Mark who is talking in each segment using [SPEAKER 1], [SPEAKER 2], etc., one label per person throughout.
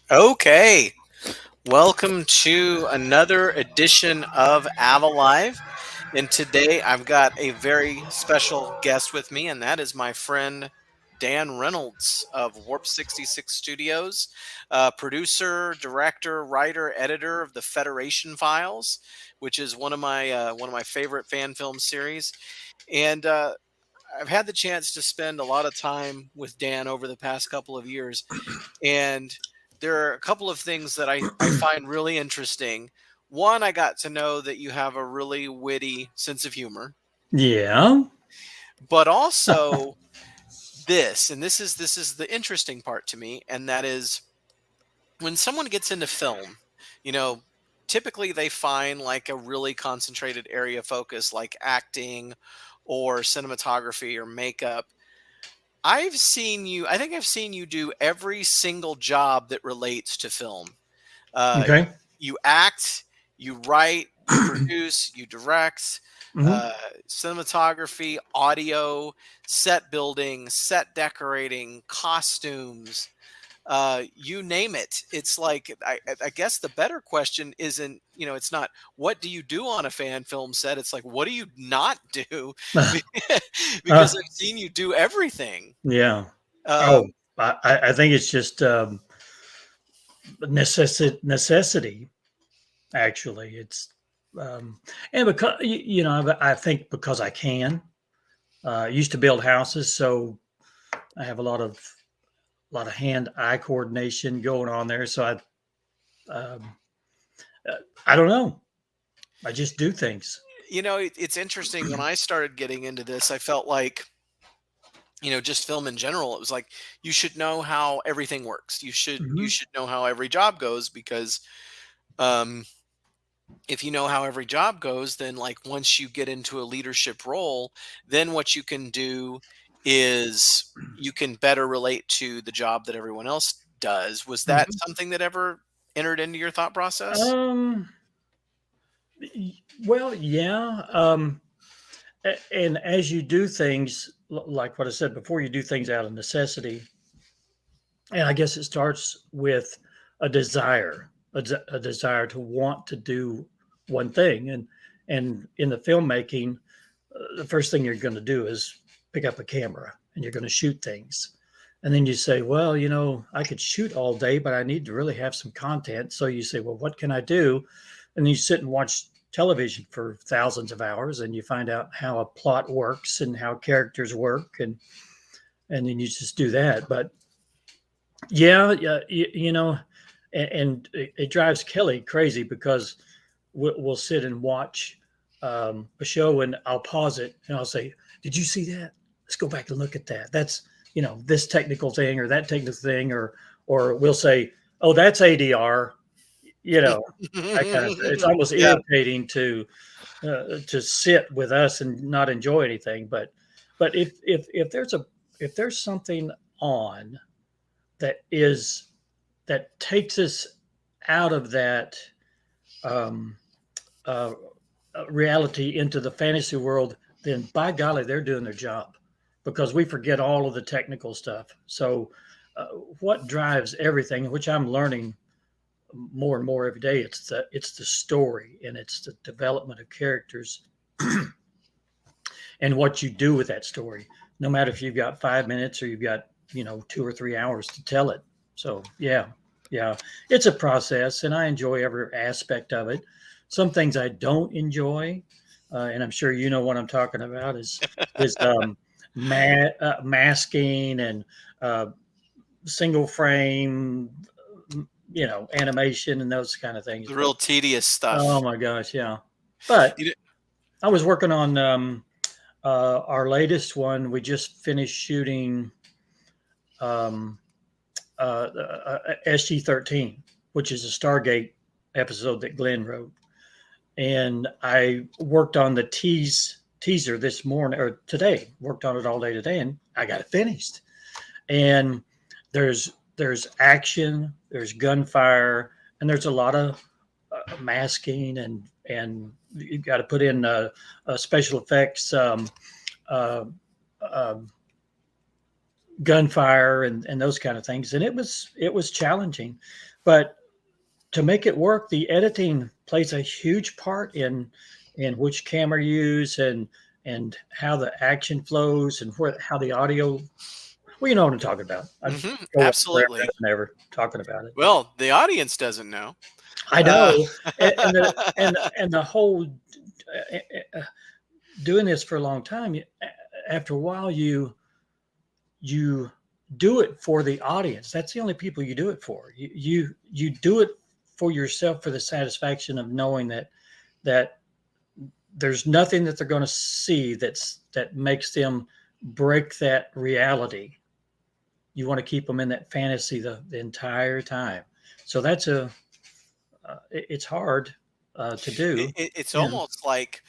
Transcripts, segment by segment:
[SPEAKER 1] Okay, welcome to another edition of AVA-Live. And today I've got a very special guest with me, and that is my friend Dan Reynolds of Warp 66 Studios, producer, director, writer, editor of the Federation Files, which is one of my favorite fan film series. And I've had the chance to spend a lot of time with Dan over the past couple of years, and there are a couple of things that I find really interesting. One, I got to know that you have a really witty sense of humor,
[SPEAKER 2] Yeah.
[SPEAKER 1] but also this is the interesting part to me, and that is when someone gets into film, you know, typically they find like a really concentrated area of focus like acting or cinematography or makeup. I think I've seen you do every single job that relates to film. Uh,
[SPEAKER 2] Okay.
[SPEAKER 1] you act, you write, you produce, you direct,
[SPEAKER 2] hmm
[SPEAKER 1] uh, cinematography, audio, set building, set decorating, costumes, you name it. It's like I guess the better question isn't, it's not what do you do on a fan film set. It's like what do you not do? Because I've seen you do everything.
[SPEAKER 2] yeah. Oh,
[SPEAKER 1] Um,
[SPEAKER 2] I think it's just necessity. Actually, it's and because I think because I can. I used to build houses, so I have a lot of hand-eye coordination going on there. So um, I don't know. I just do things.
[SPEAKER 1] it's interesting. When I started getting into this, I felt like, just film in general, it was like you should know how everything works. You
[SPEAKER 2] hmm
[SPEAKER 1] should know how every job goes because um if you know how every job goes, then like once you get into a leadership role, then what you can do is you can better relate to the job that everyone else does. Was that
[SPEAKER 2] hmm
[SPEAKER 1] something that ever entered into your thought process?
[SPEAKER 2] Um. Well, yeah. And as you do things, like what I said before, you do things out of necessity. And I guess it starts with a desire, a desire to want to do one thing. And in the filmmaking, the first thing you're going to do is pick up a camera and you're going to shoot things. And then you say, well, I could shoot all day, but I need to really have some content. So you say, well, what can I do? And then you sit and watch television for thousands of hours and you find out how a plot works and how characters work, and then you just do that. But yeah, yeah, and it drives Kelly crazy because we'll sit and watch a show and I'll pause it and I'll say, "Did you see that? Let's go back and look at that. That's this technical thing or that technical thing," or we'll say, "Oh, that's ADR." That kind of. It's almost
[SPEAKER 1] Yeah.
[SPEAKER 2] irritating to sit with us and not enjoy anything. But if there's something on that is that takes us out of that um, uh, reality into the fantasy world, then by golly, they're doing their job because we forget all of the technical stuff. So, what drives everything, which I'm learning more and more every day, it's the story and it's the development of characters and what you do with that story. No matter if you've got 5 minutes or you've got 2 or 3 hours to tell it. So yeah, it's a process, and I enjoy every aspect of it. Some things I don't enjoy, and I'm sure you know what I'm talking about is masking and uh, single frame, animation and those kind of things.
[SPEAKER 1] The
[SPEAKER 2] But
[SPEAKER 1] real tedious
[SPEAKER 2] oh
[SPEAKER 1] stuff.
[SPEAKER 2] my gosh, yeah. But
[SPEAKER 1] You
[SPEAKER 2] I was working on our latest one. We just finished shooting um, SG-13, which is a Stargate episode that Glenn wrote. And I worked on the teaser this morning or today. Worked on it all day today, and I got it finished. And there's action, there's gunfire, and there's a lot of masking and you got to put in special effects. Uh, um, gunfire and those kind of things, and it was challenging, but to make it work, the editing plays a huge part in which camera you use and how the action flows and how the audio. Well, you know what I'm talking about. I go on forever
[SPEAKER 1] Absolutely.
[SPEAKER 2] and ever talking about it, but
[SPEAKER 1] Well, the audience doesn't know.
[SPEAKER 2] I
[SPEAKER 1] Uh,
[SPEAKER 2] know, and the whole doing this for a long time. After a while, you do it for the audience. That's the only people you do it for. You do it for yourself for the satisfaction of knowing that there's nothing that they're going to see that makes them break that reality. You want to keep them in that fantasy the entire time. So it's hard to do.
[SPEAKER 1] it's
[SPEAKER 2] Yeah.
[SPEAKER 1] almost like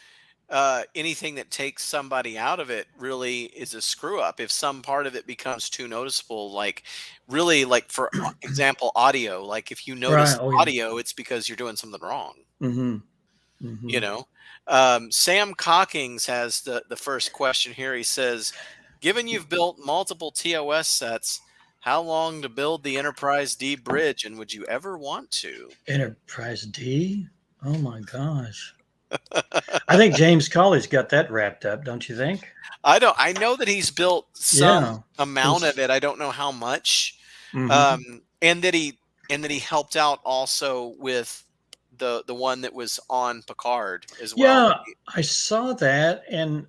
[SPEAKER 1] anything that takes somebody out of it really is a screw up. If some part of it becomes too noticeable, like really, like for example, audio. Like if you
[SPEAKER 2] Right.
[SPEAKER 1] notice
[SPEAKER 2] Oh yeah.
[SPEAKER 1] audio, it's because you're doing something wrong.
[SPEAKER 2] Mm-hmm.
[SPEAKER 1] You
[SPEAKER 2] Mm-hmm.
[SPEAKER 1] know, Sam Cockings has the first question here. He says, "Given you've built multiple TOS sets, how long to build the Enterprise D bridge, and would you ever want to?"
[SPEAKER 2] Enterprise D. Oh my gosh. I think James Cauley's got that wrapped up, don't you think?
[SPEAKER 1] I don't. I know that he's built some
[SPEAKER 2] Yeah.
[SPEAKER 1] amount of
[SPEAKER 2] He's
[SPEAKER 1] it. I don't know how much,
[SPEAKER 2] hmm
[SPEAKER 1] and that he helped out also with the one that was on Picard as well.
[SPEAKER 2] Yeah, I saw that and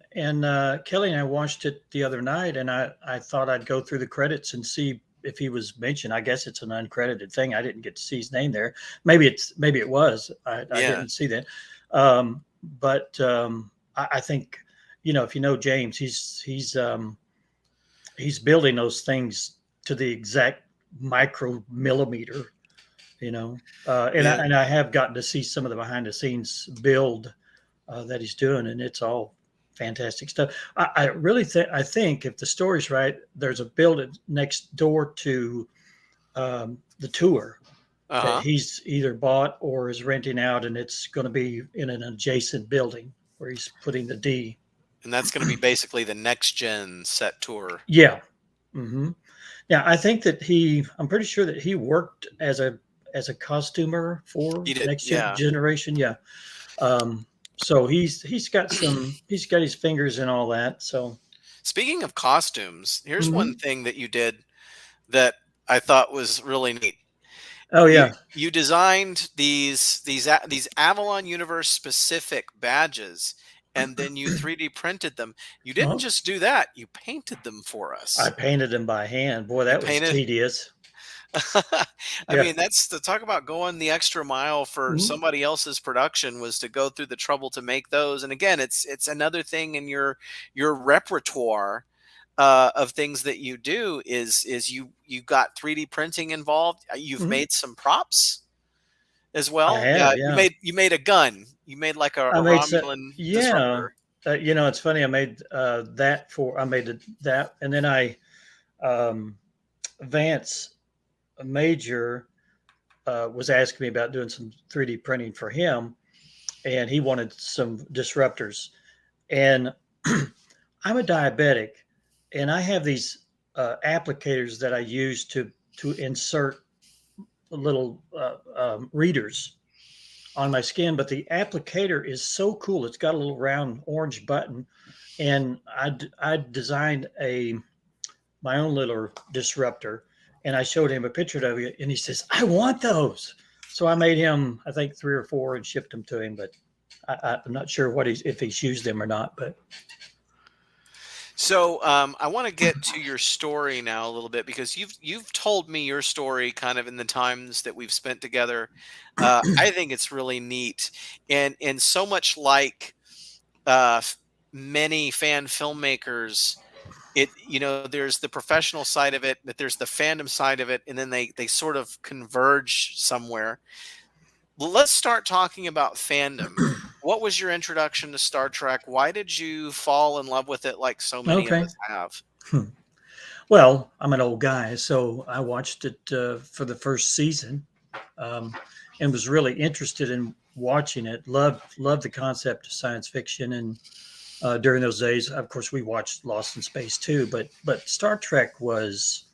[SPEAKER 2] Kelly and I watched it the other night and I thought I'd go through the credits and see if he was mentioned. I guess it's an uncredited thing. I didn't get to see his name there. Maybe it was. I
[SPEAKER 1] Yeah.
[SPEAKER 2] didn't see that. But I think if you know James, he's building those things to the exact micromillimeter, and I
[SPEAKER 1] Yeah.
[SPEAKER 2] and I have gotten to see some of the behind the scenes build that he's doing, and it's all fantastic stuff. I really think if the story's right, there's a building next door to the tour
[SPEAKER 1] Uh
[SPEAKER 2] that
[SPEAKER 1] huh.
[SPEAKER 2] he's either bought or is renting out, and it's going to be in an adjacent building where he's putting the D.
[SPEAKER 1] And that's going to be basically the next gen set tour.
[SPEAKER 2] Yeah. hmm Yeah, I think that I'm pretty sure that he worked as a costumer for
[SPEAKER 1] He did.
[SPEAKER 2] Next
[SPEAKER 1] Yeah.
[SPEAKER 2] Generation. Yeah. So he's got his fingers in all that. So
[SPEAKER 1] Speaking of costumes, here's one
[SPEAKER 2] mhm.
[SPEAKER 1] thing that you did that I thought was really neat.
[SPEAKER 2] Oh
[SPEAKER 1] You
[SPEAKER 2] yeah.
[SPEAKER 1] you designed these Avalon Universe specific badges, and then you 3D printed them. You didn't
[SPEAKER 2] Well,
[SPEAKER 1] just do that; you painted them for
[SPEAKER 2] I
[SPEAKER 1] us.
[SPEAKER 2] painted them by hand. Boy,
[SPEAKER 1] You
[SPEAKER 2] that was
[SPEAKER 1] painted.
[SPEAKER 2] tedious.
[SPEAKER 1] I
[SPEAKER 2] Yeah.
[SPEAKER 1] mean, that's to talk about going the extra mile for
[SPEAKER 2] Mhm.
[SPEAKER 1] somebody else's production, was to go through the trouble to make those. And again, it's another thing in your repertoire of things that you do is you got 3D printing involved. You've
[SPEAKER 2] Mhm.
[SPEAKER 1] made some props as
[SPEAKER 2] I
[SPEAKER 1] well. Yeah,
[SPEAKER 2] have, yeah.
[SPEAKER 1] you made a gun. You made like
[SPEAKER 2] I
[SPEAKER 1] a
[SPEAKER 2] made so
[SPEAKER 1] Romulan
[SPEAKER 2] yeah.
[SPEAKER 1] disruptor.
[SPEAKER 2] It's funny. I made that, and then um, Vance Major was asking me about doing some 3D printing for him, and he wanted some disruptors. And I'm a diabetic, and I have these applicators that I use to insert little readers on my skin. But the applicator is so cool; it's got a little round orange button, and I designed my own little disruptor, and I showed him a picture of it, and he says, "I want those." So I made him, I think, 3 or 4 and shipped them to him, but I'm not sure if he's used them or not. But
[SPEAKER 1] So I want to get to your story now a little bit, because you've told me your story kind of in the times that we've spent together. I think it's really neat, and so much like many fan filmmakers. There's the professional side of it, but there's the fandom side of it, and then they sort of converge somewhere. Let's start talking about fandom. What was your introduction to Star Trek? Why did you fall in love with it like so many of
[SPEAKER 2] okay.
[SPEAKER 1] us have?
[SPEAKER 2] Well, I'm an old guy, so I watched it for the first season, um, and was really interested in watching it. Loved the concept of science fiction, during those days. Of course, we watched Lost in Space too, but Star Trek was,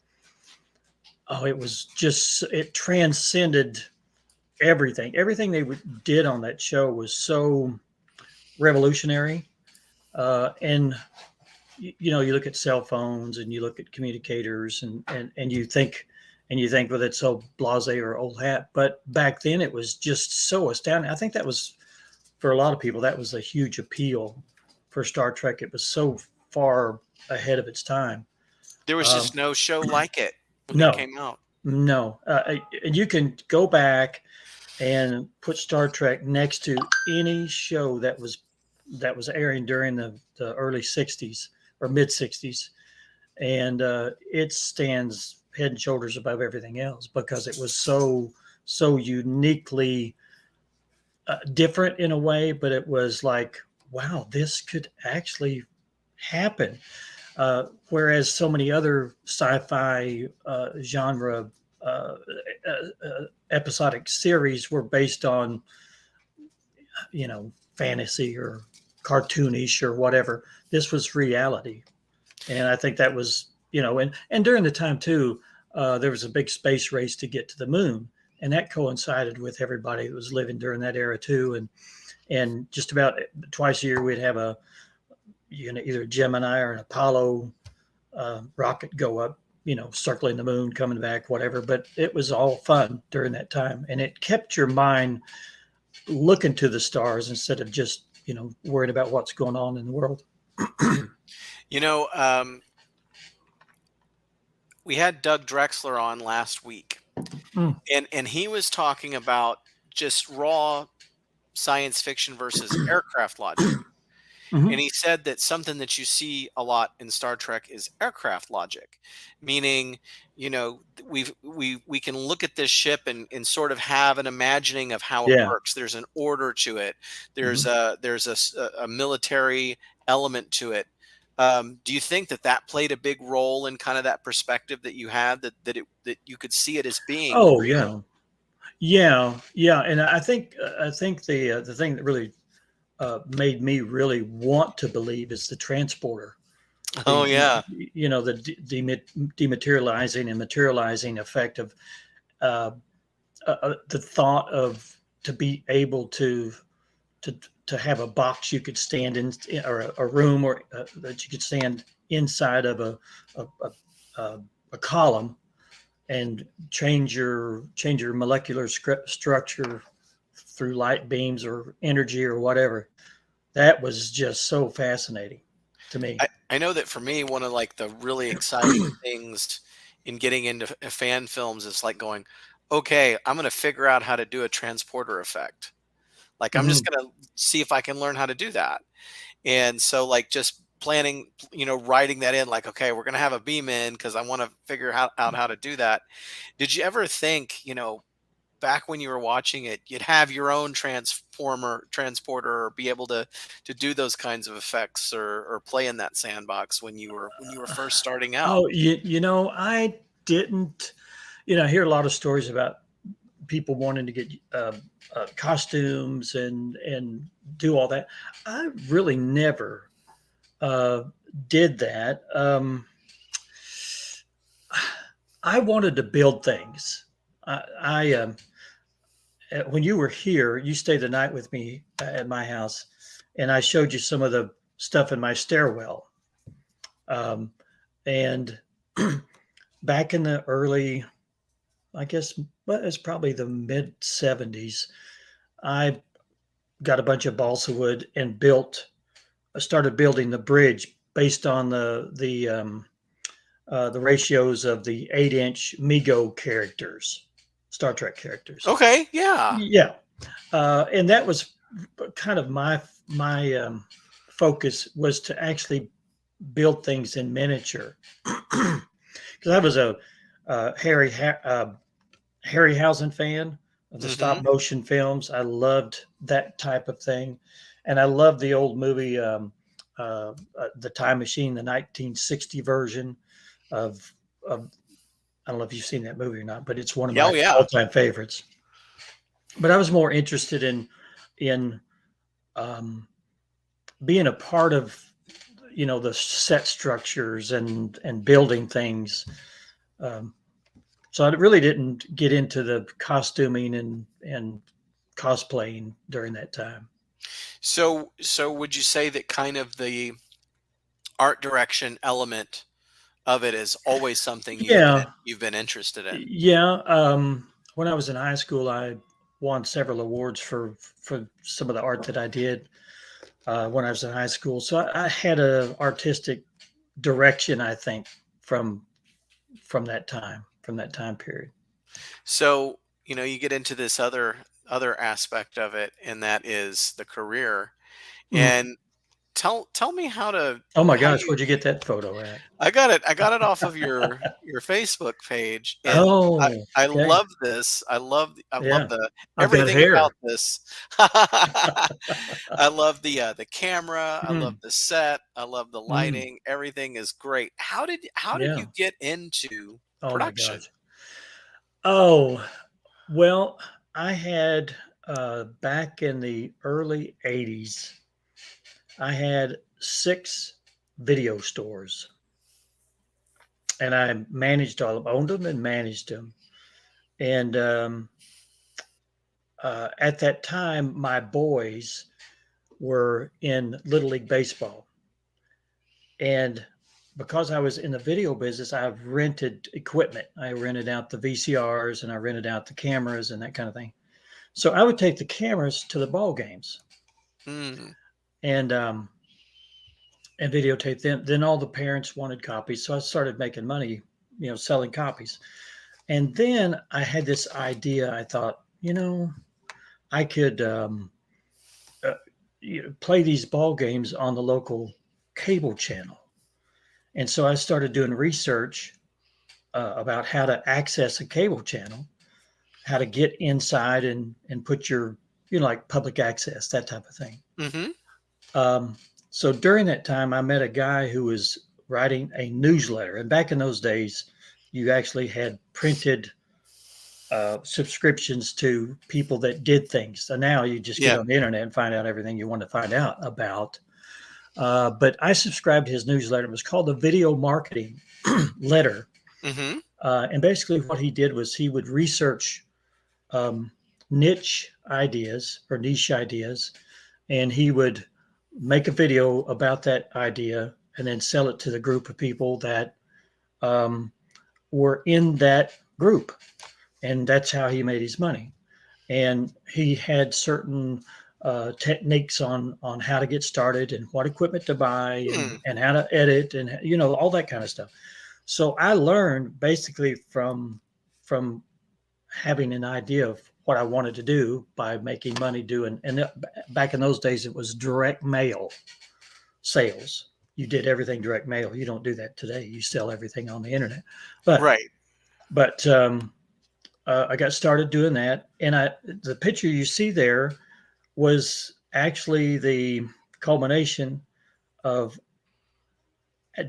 [SPEAKER 2] oh, it was just, it transcended everything. Everything they did on that show was so revolutionary. And you know, you look at cell phones and you look at communicators, and you think, well, it's so blasé or old hat. But back then, it was just so astounding. I think that was, for a lot of people, that was a huge appeal for Star Trek. It was so far ahead of its time.
[SPEAKER 1] There was
[SPEAKER 2] Um,
[SPEAKER 1] just no show like it when it
[SPEAKER 2] no,
[SPEAKER 1] came out.
[SPEAKER 2] no, and you can go back and put Star Trek next to any show that was airing during the early '60s or mid '60s, and it stands head and shoulders above everything else because it was so uniquely different in a way. But it was like, wow, this could actually happen. Whereas so many other sci-fi genre episodic series were based on, you know, fantasy or cartoonish or whatever. This was reality, and I think that was, you know, and during the time too, there was a big space race to get to the moon, and that coincided with everybody that was living during that era too. And just about twice a year we'd have a, you know, either a Gemini or an Apollo rocket go up, you know, circling the moon, coming back, whatever. But it was all fun during that time, and it kept your mind looking to the stars instead of just, you know, worried about what's going on in the world.
[SPEAKER 1] You know, we had Doug Drexler on last week,
[SPEAKER 2] Mm.
[SPEAKER 1] and he was talking about just raw science fiction versus aircraft logic. And
[SPEAKER 2] Mhm.
[SPEAKER 1] he said that something that you see a lot in Star Trek is aircraft logic, meaning, you know, we can look at this ship and sort of have an imagining of how it
[SPEAKER 2] Yeah.
[SPEAKER 1] works. There's an order to it.
[SPEAKER 2] Mhm.
[SPEAKER 1] There's a military element to it. Do you think that that played a big role in kind of that perspective that you had, that you could see it as being?
[SPEAKER 2] Oh yeah, yeah. And I think the thing that really made me really want to believe is the transporter.
[SPEAKER 1] Oh
[SPEAKER 2] The
[SPEAKER 1] yeah.
[SPEAKER 2] you know, the dematerializing and materializing effect of uh, the thought of, to be able to to have a box you could stand in, or a room, or that you could stand inside of a, a, a column, and change your molecular structure through light beams or energy or whatever. That was just so fascinating to me.
[SPEAKER 1] I know that for me, one of like the really exciting things in getting into fan films is like going, okay, I'm going to figure out how to do a transporter effect. Like I'm just
[SPEAKER 2] Mhm.
[SPEAKER 1] going to see if I can learn how to do that. And so like just planning, you know, writing that in, like, okay, we're going to have a beam in because I want to figure out how to do that. Did you ever think, you know, back when you were watching it, you'd have your own transporter, or be able to do those kinds of effects, or play in that sandbox when you were first starting out?
[SPEAKER 2] Oh, you know, I didn't. You know, I hear a lot of stories about people wanting to get costumes and do all that. I really never uh, did that. I wanted to build things. When you were here, you stayed the night with me at my house, and I showed you some of the stuff in my stairwell. Um, and back in the early, I guess, well, it's probably the mid '70s, I got a bunch of balsa wood and started building the bridge based on the ratios of the 8-inch Mego characters, Star Trek characters.
[SPEAKER 1] Okay, yeah.
[SPEAKER 2] Yeah, and that was kind of my focus, was to actually build things in miniature, because I was a Harryhausen fan of the
[SPEAKER 1] Hmm.
[SPEAKER 2] stop motion films. I loved that type of thing, and I loved the old movie, The Time Machine, the 1960 version of of. I don't know if you've seen that movie or not, but it's one of
[SPEAKER 1] Yeah,
[SPEAKER 2] my
[SPEAKER 1] oh yeah.
[SPEAKER 2] all-time favorites. But I was more interested in um, being a part of, the set structures and building things. Um, so I really didn't get into the costuming and cosplaying during that time.
[SPEAKER 1] So would you say that kind of the art direction element of it is always something
[SPEAKER 2] Yeah,
[SPEAKER 1] you've been interested in?
[SPEAKER 2] yeah. When I was in high school, I won several awards for some of the art that I did when I was in high school. So I had a artistic direction, I think, from from that time period.
[SPEAKER 1] So, you get into this other aspect of it, and that is the career.
[SPEAKER 2] Mm.
[SPEAKER 1] And tell me
[SPEAKER 2] Oh my
[SPEAKER 1] how
[SPEAKER 2] gosh,
[SPEAKER 1] you
[SPEAKER 2] where'd you get that photo at?
[SPEAKER 1] I got it off of your Facebook page, and
[SPEAKER 2] Oh,
[SPEAKER 1] I
[SPEAKER 2] okay.
[SPEAKER 1] love this. I love
[SPEAKER 2] Yeah,
[SPEAKER 1] the
[SPEAKER 2] I've got
[SPEAKER 1] everything about
[SPEAKER 2] hair.
[SPEAKER 1] this. I love the camera, I love
[SPEAKER 2] Mm,
[SPEAKER 1] the set, I love the
[SPEAKER 2] mm,
[SPEAKER 1] lighting. Everything is great. How did you
[SPEAKER 2] yeah.
[SPEAKER 1] get into
[SPEAKER 2] Oh my
[SPEAKER 1] production?
[SPEAKER 2] gosh. Oh, well, I had back in the early 80s, I had 6 video stores and I managed all of them, owned them and managed them. And at that time, my boys were in Little League Baseball. And because I was in the video business, I've rented equipment. I rented out the VCRs and I rented out the cameras and that kind of thing. So I would take the cameras to the ball games
[SPEAKER 1] Mm,
[SPEAKER 2] and and videotape them. Then all the parents wanted copies, so I started making money, selling copies. And then I had this idea. I thought, I could uh, play these ball games on the local cable channel. And so I started doing research about how to access a cable channel, how to get inside and put your, like public access, that type of thing.
[SPEAKER 1] mhm.
[SPEAKER 2] Um, so during that time, I met a guy who was writing a newsletter. And back in those days, you actually had printed subscriptions to people that did things. So now you just get
[SPEAKER 1] Yeah.
[SPEAKER 2] on the internet and find out everything you want to find out about. But I subscribed to his newsletter. It was called the Video Marketing Letter.
[SPEAKER 1] Mhm.
[SPEAKER 2] And basically, what he did was he would research um, niche ideas, and he would make a video about that idea and then sell it to the group of people that um, were in that group. And that's how he made his money. And he had certain techniques on how to get started and what equipment to buy
[SPEAKER 1] Hmm.
[SPEAKER 2] and how to edit and all that kind of stuff. So I learned basically from having an idea of what I wanted to do by making money doing. And back in those days, it was direct mail sales. You did everything direct mail. You don't do that today. You sell everything on the internet. But
[SPEAKER 1] Right.
[SPEAKER 2] but I got started doing that, and the picture you see there was actually the culmination of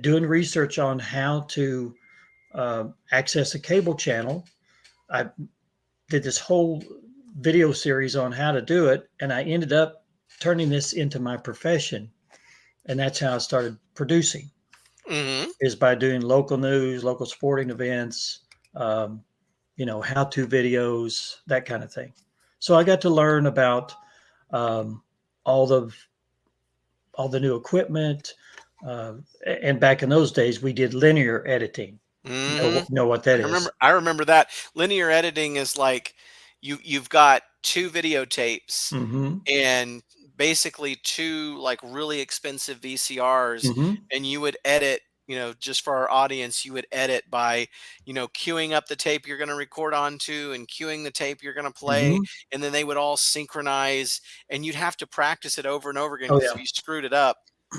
[SPEAKER 2] doing research on how to access a cable channel. I did this whole video series on how to do it, and I ended up turning this into my profession, and that's how I started producing.
[SPEAKER 1] Mhm.
[SPEAKER 2] Is by doing local news, local sporting events, um, how-to videos, that kind of thing. So I got to learn about um, all the all the new equipment. Uh, and back in those days, we did linear editing.
[SPEAKER 1] Mhm.
[SPEAKER 2] Know what that is?
[SPEAKER 1] I remember that. Linear editing is like you've got 2 videotapes
[SPEAKER 2] Mm-hmm.
[SPEAKER 1] and basically 2, like, really expensive VCRs,
[SPEAKER 2] Mm-hmm.
[SPEAKER 1] and you would edit, just for our audience, you would edit by, queuing up the tape you're gonna record onto and queuing the tape you're gonna play,
[SPEAKER 2] Mm-hmm.
[SPEAKER 1] and then they would all synchronize, and you'd have to practice it over and over again
[SPEAKER 2] Oh
[SPEAKER 1] because if
[SPEAKER 2] yeah,
[SPEAKER 1] you screwed it up,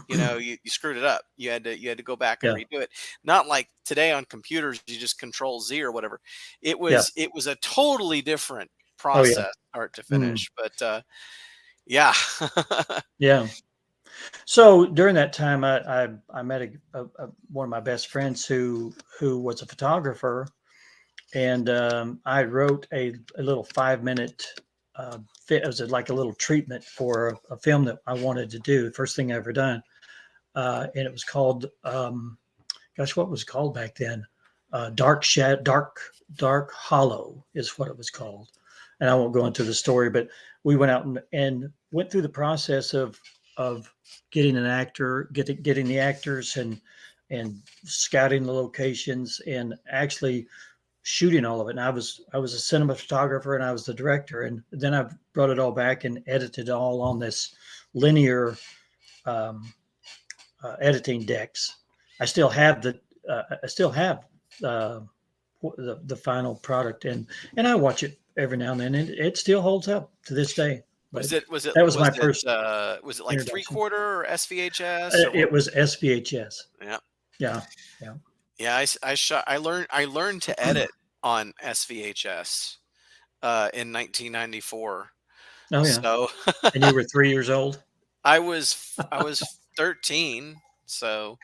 [SPEAKER 1] you screwed it up. You had to go back and
[SPEAKER 2] yeah,
[SPEAKER 1] redo it. Not like today on computers, you just control Z or whatever. It
[SPEAKER 2] yeah.
[SPEAKER 1] was it was a totally different
[SPEAKER 2] Oh yeah.
[SPEAKER 1] process, start to
[SPEAKER 2] Mm,
[SPEAKER 1] finish, but, yeah.
[SPEAKER 2] yeah. So during that time, I met one of my best friends who was a photographer, and I wrote a little 5 minute it was like a little treatment for a film that I wanted to do. First thing I ever done, and it was called, gosh, what was it called back then? Dark Hollow is what it was called. And I won't go into the story, but we went out and went through the process of getting an actor, getting the actors and scouting the locations and actually shooting all of it. And I was a cinematographer and I was the director. And then I brought it all back and edited all on this linear um, editing decks. I still have the final product, and I watch it every now and then, and it still holds up to this day. But that was my first
[SPEAKER 1] was it like three
[SPEAKER 2] introduction.
[SPEAKER 1] quarter or SVHS or what?
[SPEAKER 2] It was SVHS.
[SPEAKER 1] Yeah.
[SPEAKER 2] Yeah, yeah.
[SPEAKER 1] Yeah, I learned to edit on SVHS in 1994.
[SPEAKER 2] Oh yeah.
[SPEAKER 1] So
[SPEAKER 2] And you were 3 years old.
[SPEAKER 1] I was 13, so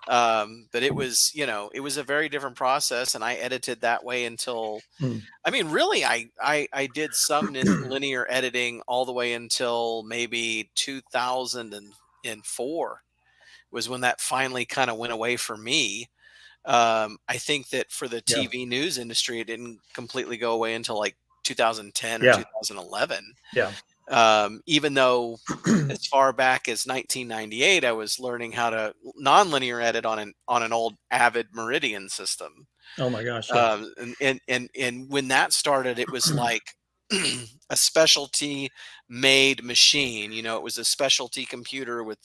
[SPEAKER 1] but it was, it was a very different process, and I edited that way until,
[SPEAKER 2] Hmm.
[SPEAKER 1] I mean, really, I did some linear editing all the way until maybe 2004 was when that finally kind of went away for me. I think that for the
[SPEAKER 2] Yeah,
[SPEAKER 1] TV news industry, it didn't completely go away until like 2010 or
[SPEAKER 2] yeah,
[SPEAKER 1] 2011.
[SPEAKER 2] yeah.
[SPEAKER 1] Even though as far back as 1998, I was learning how to nonlinear edit on an old Avid Meridian system.
[SPEAKER 2] Oh my gosh, yeah.
[SPEAKER 1] And when that started, it was like a specialty made machine. It was a specialty computer with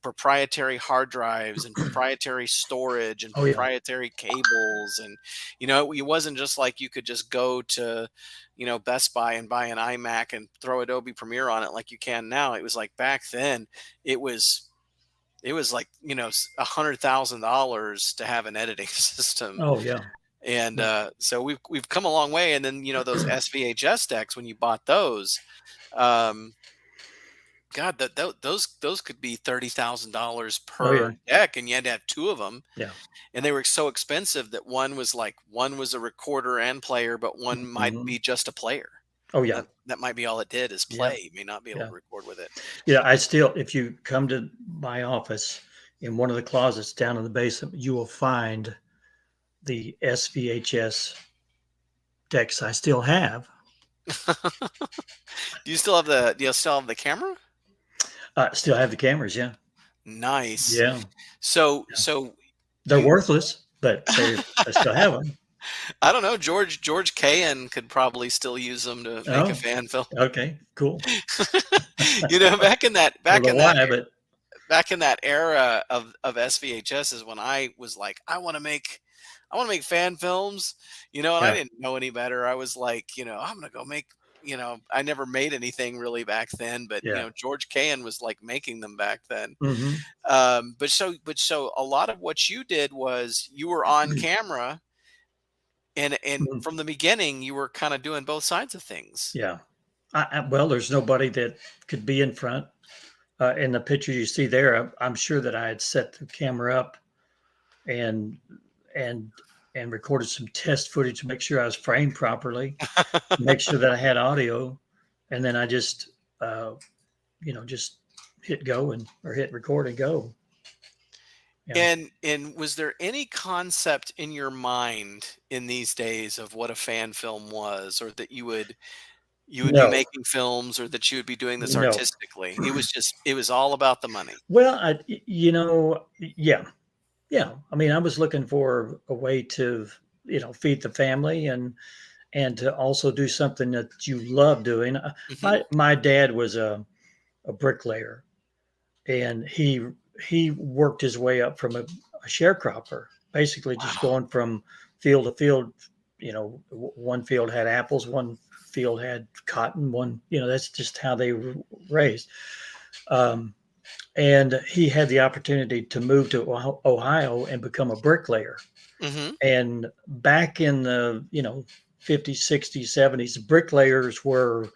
[SPEAKER 1] proprietary hard drives and proprietary storage and
[SPEAKER 2] Oh yeah,
[SPEAKER 1] proprietary cables. And it wasn't just like you could just go to Best Buy and buy an iMac and throw Adobe Premiere on it like you can now. It was like back then it was like $100,000 to have an editing system.
[SPEAKER 2] oh yeah,
[SPEAKER 1] And
[SPEAKER 2] yeah.
[SPEAKER 1] so we've come a long way. And then those SVHS decks, when you bought those, um, God, those could be $30,000
[SPEAKER 2] Oh yeah,
[SPEAKER 1] per deck, and you had to have two of them.
[SPEAKER 2] yeah.
[SPEAKER 1] And they were so expensive that one was a recorder and player, but one might
[SPEAKER 2] Hmm.
[SPEAKER 1] be just a player.
[SPEAKER 2] Oh yeah,
[SPEAKER 1] That might be all it did is
[SPEAKER 2] yeah,
[SPEAKER 1] play. You may not be able
[SPEAKER 2] yeah.
[SPEAKER 1] to record with it.
[SPEAKER 2] Yeah, I still, if you come to my office in one of the closets down in the basement, you will find the SVHS decks I still have.
[SPEAKER 1] Do you still have the camera?
[SPEAKER 2] Still have the cameras. Yeah,
[SPEAKER 1] Nice.
[SPEAKER 2] yeah, yeah.
[SPEAKER 1] So
[SPEAKER 2] They're
[SPEAKER 1] you
[SPEAKER 2] worthless, but I still have them.
[SPEAKER 1] I don't know, George Cahan could probably still use them to make a
[SPEAKER 2] Oh,
[SPEAKER 1] fan film.
[SPEAKER 2] okay, cool.
[SPEAKER 1] Back in that
[SPEAKER 2] Don't know why, but
[SPEAKER 1] era of SVHS is when I was like, I want to make fan films, and I
[SPEAKER 2] yeah,
[SPEAKER 1] didn't know any better. I was like, I'm gonna go make, I never made anything really back then, but
[SPEAKER 2] yeah.
[SPEAKER 1] George Cahan was like making them back then.
[SPEAKER 2] Hmm.
[SPEAKER 1] But so a lot of what you did was you were on camera, and from the beginning you were kind of doing both sides of things.
[SPEAKER 2] Yeah. Well, there's nobody that could be in front. In the picture you see there, I'm sure that I had set the camera up and and and recorded some test footage to make sure I was framed properly, make sure that I had audio, and then I just just hit go or hit record and go. Yeah.
[SPEAKER 1] And was there any concept in your mind in these days of what a fan film was, or that you would be
[SPEAKER 2] No,
[SPEAKER 1] making films, or that you would be doing this
[SPEAKER 2] no.
[SPEAKER 1] artistically? It was all about the money.
[SPEAKER 2] Well, yeah, yeah. I mean, I was looking for a way to, feed the family and to also do something that you love doing.
[SPEAKER 1] Hmm.
[SPEAKER 2] My dad was a bricklayer, and he worked his way up from a sharecropper, basically just
[SPEAKER 1] Wow.
[SPEAKER 2] going from field to field. One field had apples, one field had cotton, one, that's just how they were raised. Um, and he had the opportunity to move to Ohio and become a bricklayer.
[SPEAKER 1] Hmm.
[SPEAKER 2] And back in the 50s, 60s, 70s, bricklayers were,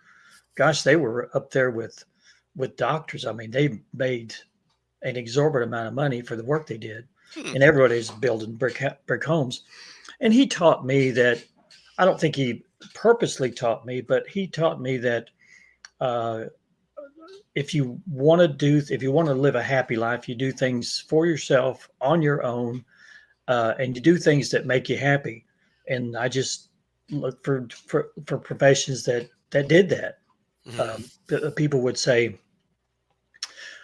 [SPEAKER 2] gosh, they were up there with doctors. I mean, they made an exorbitant amount of money for the work they did,
[SPEAKER 1] Hmm.
[SPEAKER 2] and everybody's building brick homes. And he taught me that I don't think he purposely taught me, but he taught me that uh, if you want to live a happy life, you do things for yourself on your own, and you do things that make you happy. And I just look for professions that did that.
[SPEAKER 1] Mhm.
[SPEAKER 2] People would say,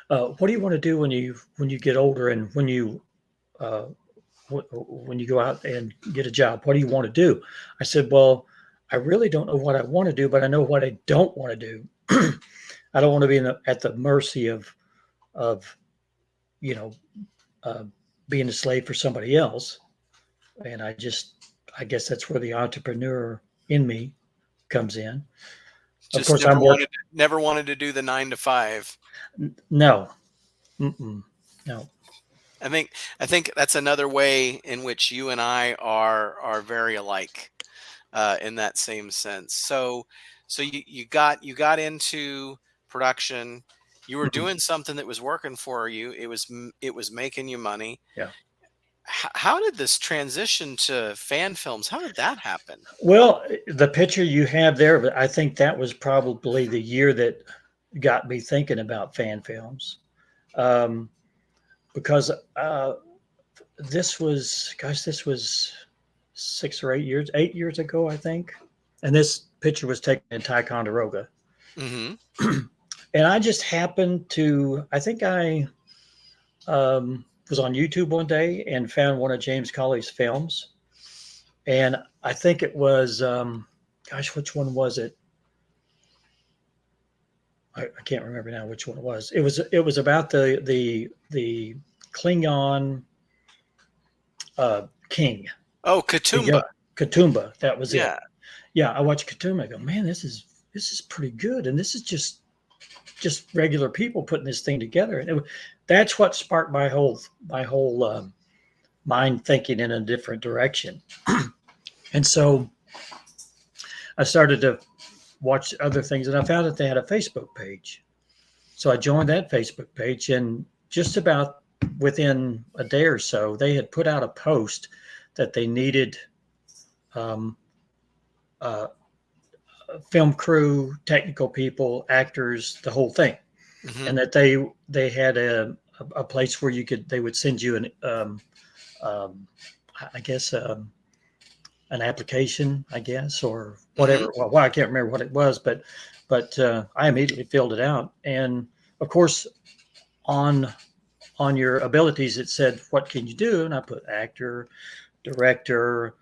[SPEAKER 2] "What do you want to do when you get older and uh, when you go out and get a job? What do you want to do?" I said, "Well, I really don't know what I want to do, but I know what I don't want to do. I don't want to be at the mercy of you know uh, being a slave for somebody else." And I guess that's where the entrepreneur in me comes in. Of
[SPEAKER 1] Just
[SPEAKER 2] course, I'm working.
[SPEAKER 1] never wanted to do the 9 to 5.
[SPEAKER 2] No, mm-mm, no.
[SPEAKER 1] I think I think that's another way in which you and I are very alike, in that same sense. So you got into production. You were
[SPEAKER 2] Mhm.
[SPEAKER 1] doing something that was working for you. It was making you money.
[SPEAKER 2] Yeah.
[SPEAKER 1] How did this transition to fan films? How did that happen?
[SPEAKER 2] Well, the picture you have there, but I think that was probably the year that got me thinking about fan films, um, because this was 8 years ago, I think. And this picture was taken in Ticonderoga.
[SPEAKER 1] Hmm.
[SPEAKER 2] And I just happened to, I think I was on YouTube one day and found one of James Cauley's films. And I think it was, which one was it? I can't remember now which one it was. It was about the Klingon king,
[SPEAKER 1] Oh,
[SPEAKER 2] the
[SPEAKER 1] Katoomba.
[SPEAKER 2] young Katoomba. That was it.
[SPEAKER 1] Yeah.
[SPEAKER 2] Yeah, I watched Katoomba. I go, man, this is pretty good, and this is just regular people putting this thing together. And that's what sparked my whole mind thinking in a different direction. And so I started to watch other things, and I found that they had a Facebook page. So I joined that Facebook page, and just about within a day or so, they had put out a post that they needed um, uh, film crew, technical people, actors, the whole thing,
[SPEAKER 1] Hmm.
[SPEAKER 2] and that they had a place where they would send you um, I guess an application, I guess, or
[SPEAKER 1] Hmm.
[SPEAKER 2] whatever. Well, I can't remember what it was, but I immediately filled it out, and of course on your abilities it said what can you do, and I put actor, director,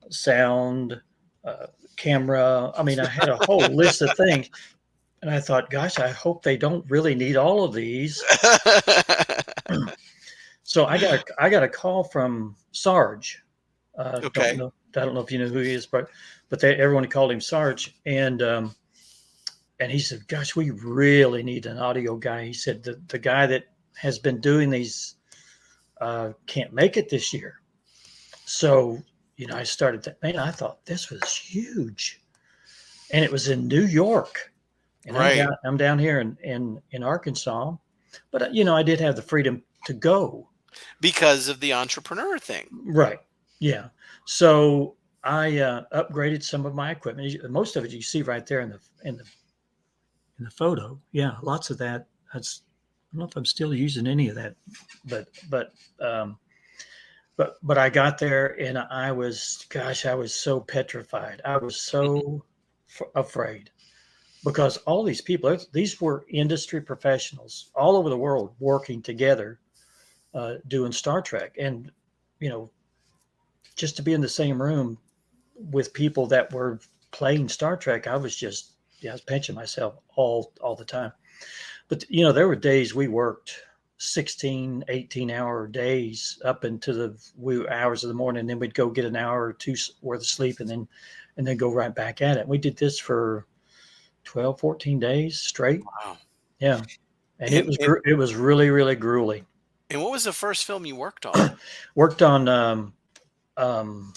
[SPEAKER 2] sound, uh, camera. I mean, I had a whole list of things, and I thought, gosh, I hope they don't really need all of these. So I got a call from Sarge. Don't
[SPEAKER 1] Okay.
[SPEAKER 2] know. I don't know if you know who he is, but everyone called him Sarge, and he said, "Gosh, we really need an audio guy." He said the guy that has been doing these can't make it this year. So I started that. Man, I thought this was huge, and it was in New York, and
[SPEAKER 1] Right.
[SPEAKER 2] I'm down here in Arkansas, but I did have the freedom to go.
[SPEAKER 1] Because of the entrepreneur thing.
[SPEAKER 2] Right. Yeah. So I upgraded some of my equipment. Most of it you see right there in the photo. Yeah, lots of that. I don't know if I'm still using any of that, but but um, but I got there and I was so petrified. I was
[SPEAKER 1] Mhm.
[SPEAKER 2] so afraid because all these people, these were industry professionals all over the world working together, doing Star Trek, and you know, just to be in the same room with people that were playing Star Trek, I was pinching myself all the time. But there were days we worked 16, 18-hour days up into the wee hours of the morning, and then we'd go get an hour or two worth of sleep, and then go right back at it. We did this for 12, 14 days straight.
[SPEAKER 1] Wow.
[SPEAKER 2] Yeah. And
[SPEAKER 1] And, and
[SPEAKER 2] it was really, really grueling.
[SPEAKER 1] and what was the first film you worked on?
[SPEAKER 2] Worked on um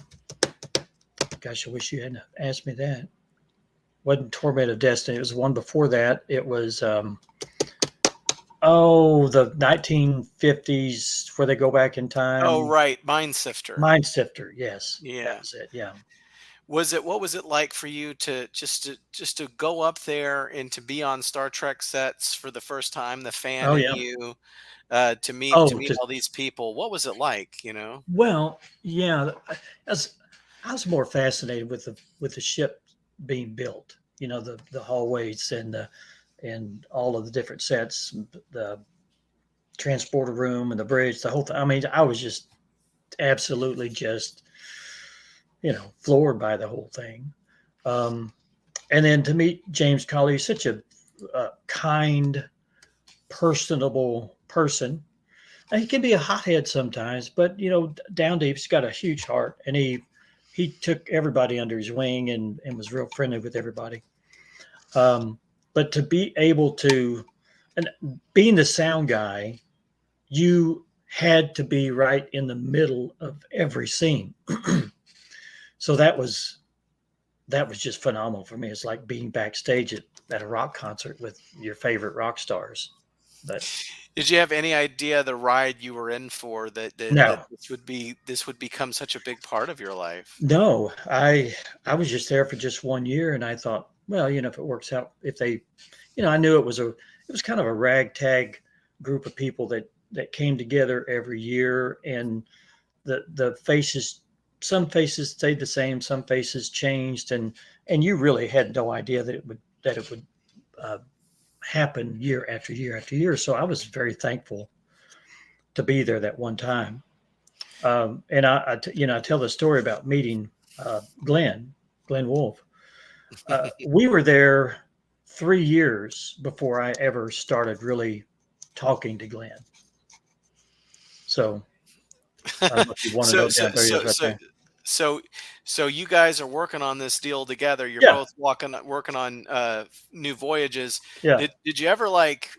[SPEAKER 2] gosh, I wish you hadn't asked me that. Wasn't Torment of Destiny. It was the one before that. It was the 1950s where they go back in
[SPEAKER 1] Oh,
[SPEAKER 2] time.
[SPEAKER 1] right, Mind Sifter.
[SPEAKER 2] Mind Sifter. Yes, that
[SPEAKER 1] Yeah.
[SPEAKER 2] was it. Yeah.
[SPEAKER 1] What was it like for you to go up there and to be on Star Trek sets for the first time, the fan
[SPEAKER 2] Oh
[SPEAKER 1] in
[SPEAKER 2] yeah.
[SPEAKER 1] you, to
[SPEAKER 2] Oh,
[SPEAKER 1] meet all these people? What was it like, you know?
[SPEAKER 2] well, yeah. As I was more fascinated with the ship being built. The hallways and all of the different sets, the transporter room and the bridge, the whole thing. I mean, I was just absolutely just floored by the whole thing. Um, and then to meet James Cauley, he's such a kind, personable person. And he can be a hothead sometimes, but down deep, he's got a huge heart, and he took everybody under his wing and was real friendly with everybody. Um, but to be able to, and being the sound guy, you had to be right in the middle of every scene. So that was just phenomenal for me. It's like being backstage at a rock concert with your favorite rock stars. But
[SPEAKER 1] Did you have any idea the ride you were in for, that
[SPEAKER 2] no,
[SPEAKER 1] this would become such a big part of your life?
[SPEAKER 2] no, I was just there for just 1 year, and I thought, well, if it works out, if they, I knew it was kind of a ragtag group of people that came together every year, and the faces, some faces stayed the same, some faces changed, and you really had no idea that it would uh, happen year after year after year. So I was very thankful to be there that one time. And I tell the story about meeting Glenn Wolf. We were there 3 years before I ever started really talking to Glenn. So I don't know if you want to
[SPEAKER 1] So
[SPEAKER 2] note
[SPEAKER 1] so
[SPEAKER 2] down. There he
[SPEAKER 1] so
[SPEAKER 2] is right
[SPEAKER 1] so
[SPEAKER 2] there.
[SPEAKER 1] so so you guys are working on this deal together. You're
[SPEAKER 2] Yeah,
[SPEAKER 1] both working on new voyages.
[SPEAKER 2] yeah.
[SPEAKER 1] Did you ever like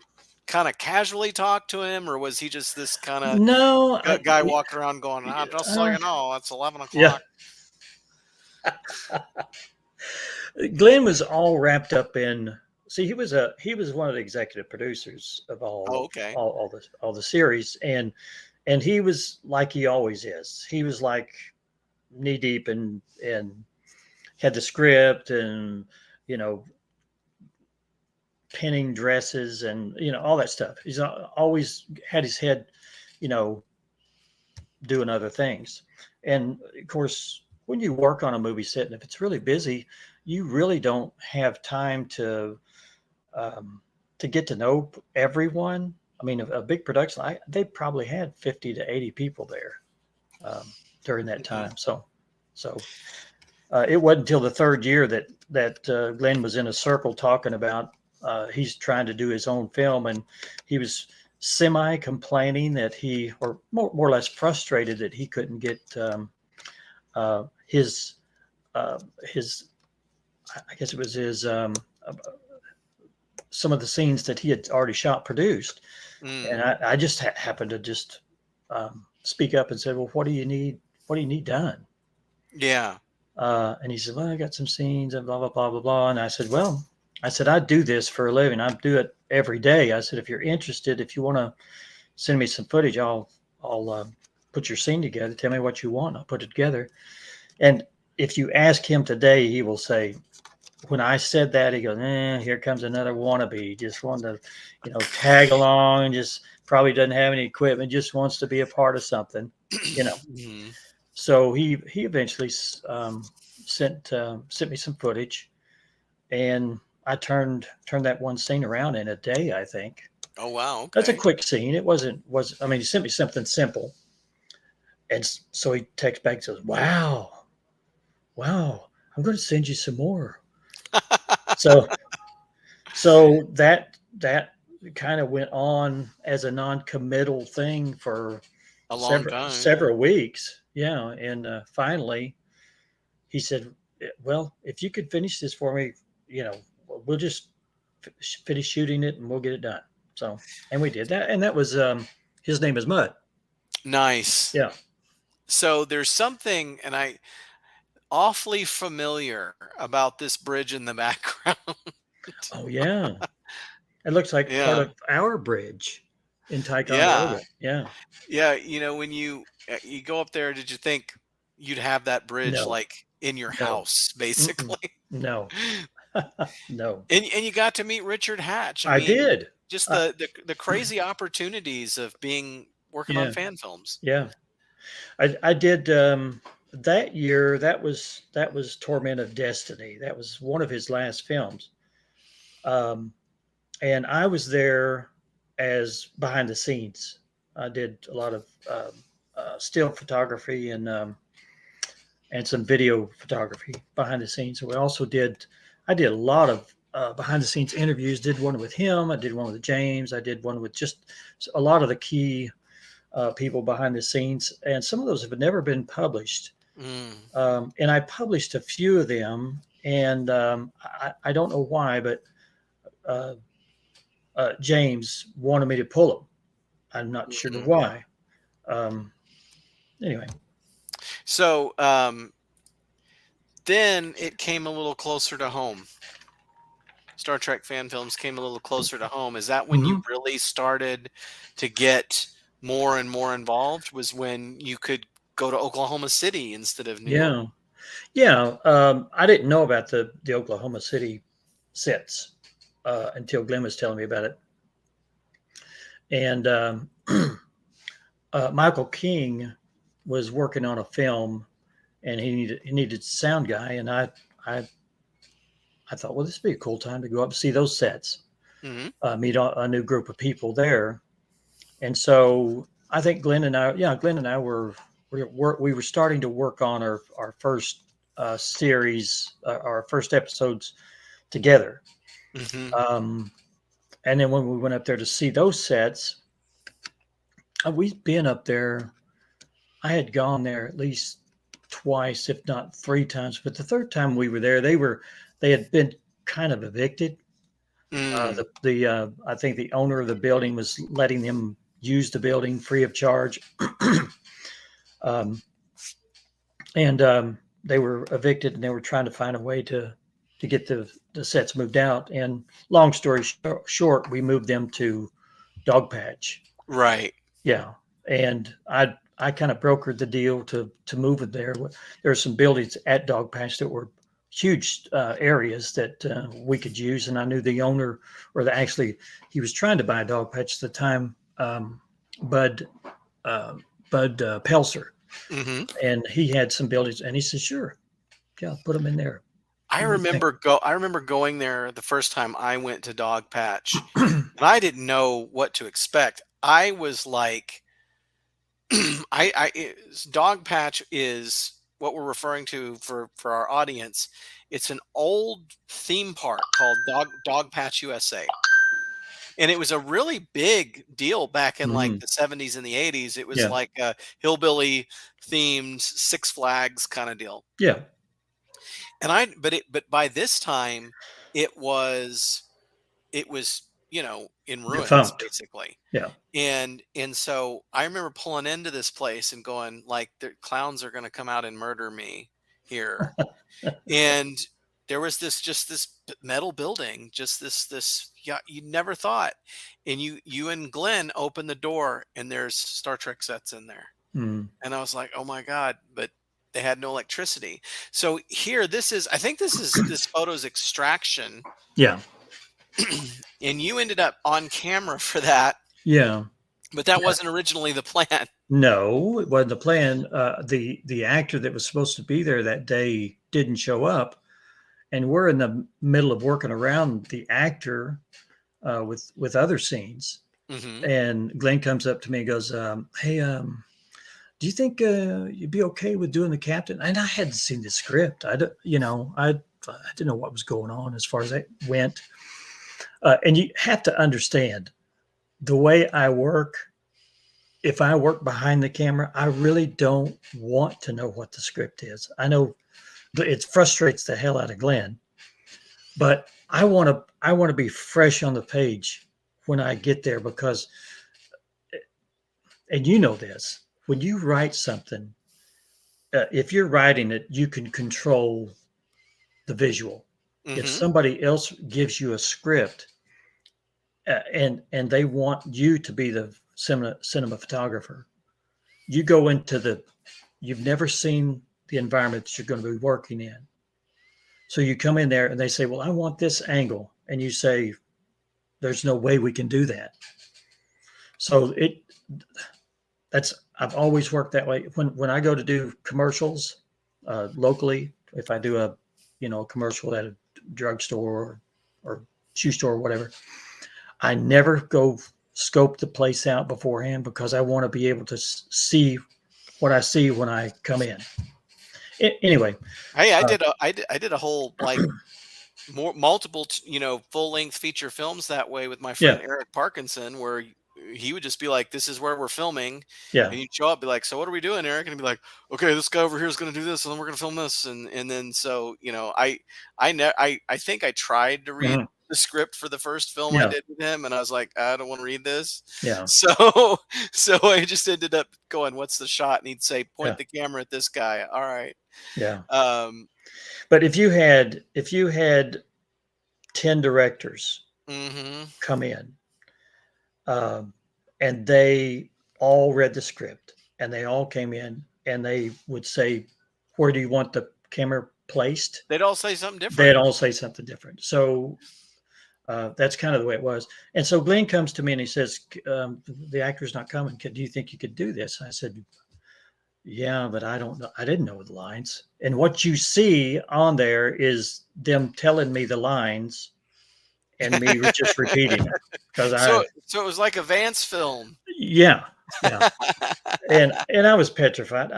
[SPEAKER 1] kind of casually talk to him, or was he just this kind of
[SPEAKER 2] No,
[SPEAKER 1] guy walking around going, ah, just so
[SPEAKER 2] uh,
[SPEAKER 1] you know, it's 11
[SPEAKER 2] yeah.
[SPEAKER 1] o'clock?
[SPEAKER 2] Glenn was all wrapped up in. See, he was one of the executive producers of
[SPEAKER 1] Oh, okay.
[SPEAKER 2] all the series, and he was like he always is. He was like knee deep and had the script and you know pinning dresses and all that stuff. He's always had his head, you know, doing other things. And of course, when you work on a movie set, and if it's really busy, you really don't have time um, to get to know everyone. I mean, a big production, they probably had 50 to 80 people there during that
[SPEAKER 1] Hmm.
[SPEAKER 2] time. So it wasn't until the third year that Glenn was in a circle talking about he's trying to do his own film, and he was semi complaining that or more or less frustrated that he couldn't get uh, his his I guess it was his some of the scenes that he had already shot produced, and
[SPEAKER 1] Mm,
[SPEAKER 2] I just happened to just speak up and said, well, what do you need? What do you need done?
[SPEAKER 1] yeah.
[SPEAKER 2] And he said, well, I got some scenes and blah, blah, blah, blah, blah. And I said, well, I do this for a living. I do it every day. I said, if you're interested, if you want to send me some footage, I'll put your scene together. Tell me what you want. I'll put it together. And if you ask him today, he will say, when I said that, he goes, here comes another wannabe. Just wanted to, tag along and just probably doesn't have any equipment, just wants to be a part of something, you know.
[SPEAKER 1] Mhm.
[SPEAKER 2] So he eventually sent me some footage, and I turned that one scene around in a day. I think
[SPEAKER 1] Oh, wow.
[SPEAKER 2] that's a
[SPEAKER 1] Okay.
[SPEAKER 2] quick scene. It wasn't was I mean, he sent me something simple, and so he texts back and says, "Wow, wow, I'm going to send you some more." So that kind of went on as a non-committal thing for
[SPEAKER 1] A long
[SPEAKER 2] several
[SPEAKER 1] time. Yeah.
[SPEAKER 2] several weeks. Yeah, and finally he said, "Well, if you could finish this for me, we'll just finish shooting it and we'll get it done." So, and we did that, and that was his name is Mud.
[SPEAKER 1] Nice.
[SPEAKER 2] Yeah.
[SPEAKER 1] So there's something, and I awfully familiar about this bridge in the background.
[SPEAKER 2] Oh yeah, it looks like part
[SPEAKER 1] Yeah.
[SPEAKER 2] of our bridge in
[SPEAKER 1] Yeah.
[SPEAKER 2] Ticonderoga. Yeah.
[SPEAKER 1] Yeah. When you go up there, did you think you'd have that bridge
[SPEAKER 2] No.
[SPEAKER 1] like in your
[SPEAKER 2] No.
[SPEAKER 1] house,
[SPEAKER 2] Mm-mm.
[SPEAKER 1] basically.
[SPEAKER 2] No. No.
[SPEAKER 1] And you got to meet Richard Hatch. I
[SPEAKER 2] I
[SPEAKER 1] mean,
[SPEAKER 2] did.
[SPEAKER 1] just
[SPEAKER 2] Uh,
[SPEAKER 1] the crazy opportunities of being working on
[SPEAKER 2] yeah.
[SPEAKER 1] fan films.
[SPEAKER 2] Yeah. I did that year. That was Torment of Destiny. That was one of his last films. Um, and I was there as behind the scenes. I did a lot of still photography and some video photography behind the scenes. And I did a lot of behind the scenes interviews. Did one with him. I did one with James. I did one with just a lot of the key people behind the scenes, and some of those have never been published.
[SPEAKER 1] Mm.
[SPEAKER 2] And I published a few of them, and I don't know why, but uh, James wanted me to pull them. I'm not sure
[SPEAKER 1] Mhm.
[SPEAKER 2] why. Um, anyway,
[SPEAKER 1] So then it came a little closer to home. Star Trek fan films came a little closer to home. Is that when you
[SPEAKER 2] hmm
[SPEAKER 1] really started to get more and more involved? Was when you could go to Oklahoma City instead of New York?
[SPEAKER 2] yeah, yeah. I didn't know about the Oklahoma City sets until Glenn was telling me about it, and Michael King was working on a film, and he needed a sound guy, and I I thought, well, this would be a cool time to go up and see those sets,
[SPEAKER 1] Hmm.
[SPEAKER 2] meet a new group of people there. And so I think Glenn and I we were starting to work on our first series, our first episodes together.
[SPEAKER 1] Hmm.
[SPEAKER 2] Um, and then when we went up there to see those sets, we've been up there. I had gone there at least twice, if not three times. But the third time we were there, they had been kind of evicted.
[SPEAKER 1] Mm.
[SPEAKER 2] The I think the owner of the building was letting them use the building free of charge, um, and they were evicted, and they were trying to find a way to get the sets moved out. And long story short, we moved them to Dogpatch.
[SPEAKER 1] Right.
[SPEAKER 2] Yeah, and I kind of brokered the deal to move it there. There are some buildings at Dogpatch that were huge areas that we could use, and I knew the owner, or actually he was trying to buy a Dogpatch at the time, Bud uh, Bud Pelser,
[SPEAKER 1] Hmm.
[SPEAKER 2] and he had some buildings, and he said, "Sure, yeah, put them in there." What do you think?
[SPEAKER 1] I remember going there the first time I went to Dog Patch, and I didn't know what to expect. I was like, Dog Patch is what we're referring to for our audience. It's an old theme park called Dog Patch USA, and it was a really big deal back in like
[SPEAKER 2] Mhm.
[SPEAKER 1] the 70s and the 80s. It was
[SPEAKER 2] Yeah,
[SPEAKER 1] like a hillbilly themed Six Flags kind of deal.
[SPEAKER 2] yeah,
[SPEAKER 1] And but by this time it was it was, in ruins
[SPEAKER 2] defunct.
[SPEAKER 1] basically.
[SPEAKER 2] Yeah,
[SPEAKER 1] And so I remember pulling into this place and going like, the clowns are going to come out and murder me here. And there was this metal building, just this, yeah, you never thought. And you and Glenn open the door and there's Star Trek sets in there.
[SPEAKER 2] mm,
[SPEAKER 1] And I was like, "Oh my god," but they had no electricity. So here, I think this photo's extraction,
[SPEAKER 2] yeah,
[SPEAKER 1] and you ended up on camera for that,
[SPEAKER 2] yeah.
[SPEAKER 1] but that wasn't originally the plan.
[SPEAKER 2] No, it wasn't the plan. The actor that was supposed to be there that day didn't show up, and we're in the middle of working around the actor with other scenes.
[SPEAKER 1] Hmm.
[SPEAKER 2] And Glenn comes up to me and goes, "Hey, do you think you'd be okay with doing the captain?" And I hadn't seen the script. I didn't know what was going on as far as that went. And you have to understand the way I work. If I work behind the camera, I really don't want to know what the script is. I know it frustrates the hell out of Glenn, but I want to be fresh on the page when I get there because, and you know this, when you write something, if you're writing it, you can control the visual. If
[SPEAKER 1] Hmm.
[SPEAKER 2] somebody else gives you a script and they want you to be the cinema photographer, you go into you've never seen the environment that you're going to be working in. So you come in there and they say, well, I want this angle. And you say, there's no way we can do that. So I've always worked that way. When I go to do commercials locally, if I do a commercial at a drugstore or shoe store or whatever, I never go scope the place out beforehand because I want to be able to see what I see when I come in. Anyway,
[SPEAKER 1] Hey, I did a whole like multiple full length feature films that way with my friend
[SPEAKER 2] yeah,
[SPEAKER 1] Eric Parkinson, where he would just be like, "This is where we're filming,"
[SPEAKER 2] yeah,
[SPEAKER 1] and you'd show up, be like, "So what are we doing, Eric?" And he'd be like, "Okay, this guy over here is going to do this, and then we're going to film this," and then so I think I tried to read
[SPEAKER 2] mhm,
[SPEAKER 1] the script for the first film I
[SPEAKER 2] yeah,
[SPEAKER 1] did with him, and I was like, I don't want to read this,
[SPEAKER 2] yeah,
[SPEAKER 1] so so I just ended up going, "What's the shot?" And he'd say, "Point
[SPEAKER 2] yeah,
[SPEAKER 1] the camera at this guy." All right.
[SPEAKER 2] yeah.
[SPEAKER 1] Um,
[SPEAKER 2] But if you had 10 directors
[SPEAKER 1] hmm
[SPEAKER 2] come in, um, and they all read the script and they all came in and they would say, where do you want the camera placed?
[SPEAKER 1] They'd all say something
[SPEAKER 2] They'd
[SPEAKER 1] different.
[SPEAKER 2] all say something different. So that's kind of the way it was. And so Glenn comes to me and he says, the actor's not coming. Do you think you could do this? I said, yeah, but I don't know. I didn't know the lines. And what you see on there is them telling me the lines and me just repeating them because
[SPEAKER 1] So it was like a Vance film.
[SPEAKER 2] yeah, yeah. And I was petrified.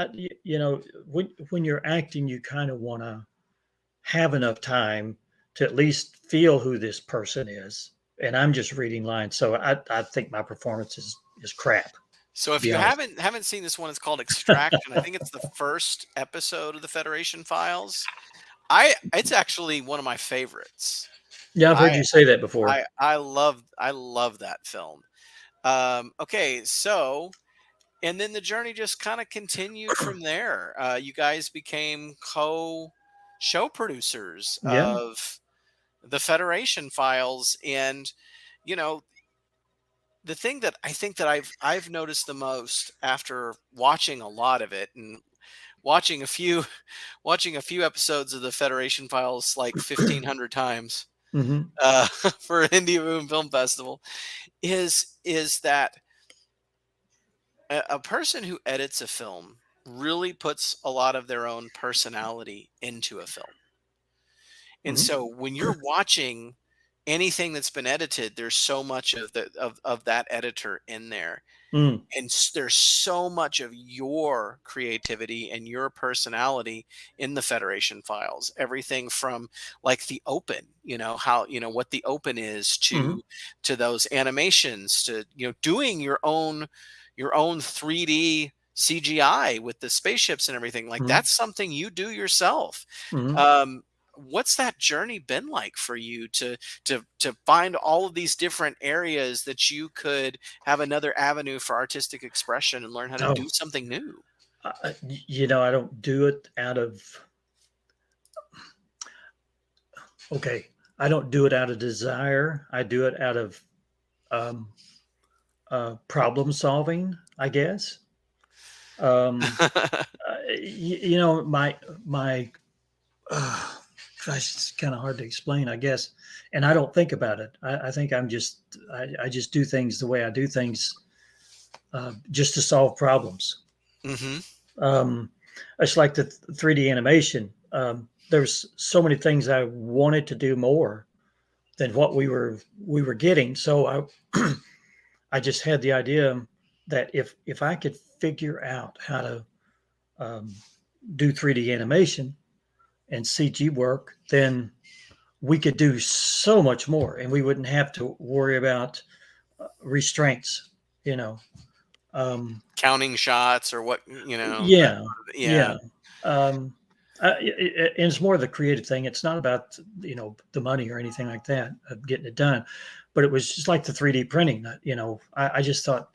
[SPEAKER 2] When you're acting, you kind of want to have enough time to at least feel who this person is. And I'm just reading lines, so I think my performance is crap.
[SPEAKER 1] So
[SPEAKER 2] To
[SPEAKER 1] if
[SPEAKER 2] be
[SPEAKER 1] you
[SPEAKER 2] honest.
[SPEAKER 1] haven't seen this one, it's called Extraction. I think it's the first episode of the Federation Files. It's actually one of my favorites.
[SPEAKER 2] Yeah, I've heard
[SPEAKER 1] I
[SPEAKER 2] you say that before.
[SPEAKER 1] I love that film. Okay, so and then the journey just kind of continued from there. You guys became co-show producers
[SPEAKER 2] Yeah.
[SPEAKER 1] of the Federation Files, and you know the thing that I think that I've noticed the most after watching a lot of it and watching a few watching a few episodes of the Federation Files like 1,500 times
[SPEAKER 2] hmm
[SPEAKER 1] for Indie Boom Film Festival is that a person who edits a film really puts a lot of their own personality into a film. And
[SPEAKER 2] hmm
[SPEAKER 1] so when you're watching anything that's been edited, there's so much of of that editor in there.
[SPEAKER 2] mm
[SPEAKER 1] And there's so much of your creativity and your personality in the Federation Files. Everything from like the open, how what the open is
[SPEAKER 2] hmm
[SPEAKER 1] to those animations to doing your own 3D CGI with the spaceships and everything. Like
[SPEAKER 2] hmm
[SPEAKER 1] that's something you do yourself.
[SPEAKER 2] hmm
[SPEAKER 1] What's that journey been like for you to find all of these different areas that you could have another avenue for artistic expression and learn how to
[SPEAKER 2] Oh,
[SPEAKER 1] do something new?
[SPEAKER 2] I don't do it out of okay. I don't do it out of desire. I do it out of um, problem solving, I guess. Um, my uh, gosh, it's kind of hard to explain, I guess. And I don't think about it. I think I just do things the way I do things, just to solve problems.
[SPEAKER 1] hmm
[SPEAKER 2] Um, it's like the 3D animation. There's so many things I wanted to do more than what we were getting. So I just had the idea that if I could figure out how to um, do 3D animation and CG work, then we could do so much more, and we wouldn't have to worry about restraints. You know, um,
[SPEAKER 1] Counting shots or what that,
[SPEAKER 2] yeah,
[SPEAKER 1] yeah.
[SPEAKER 2] yeah. Um, and it's more the creative thing. It's not about the money or anything like that of getting it done, but it was just like the 3D printing. I just thought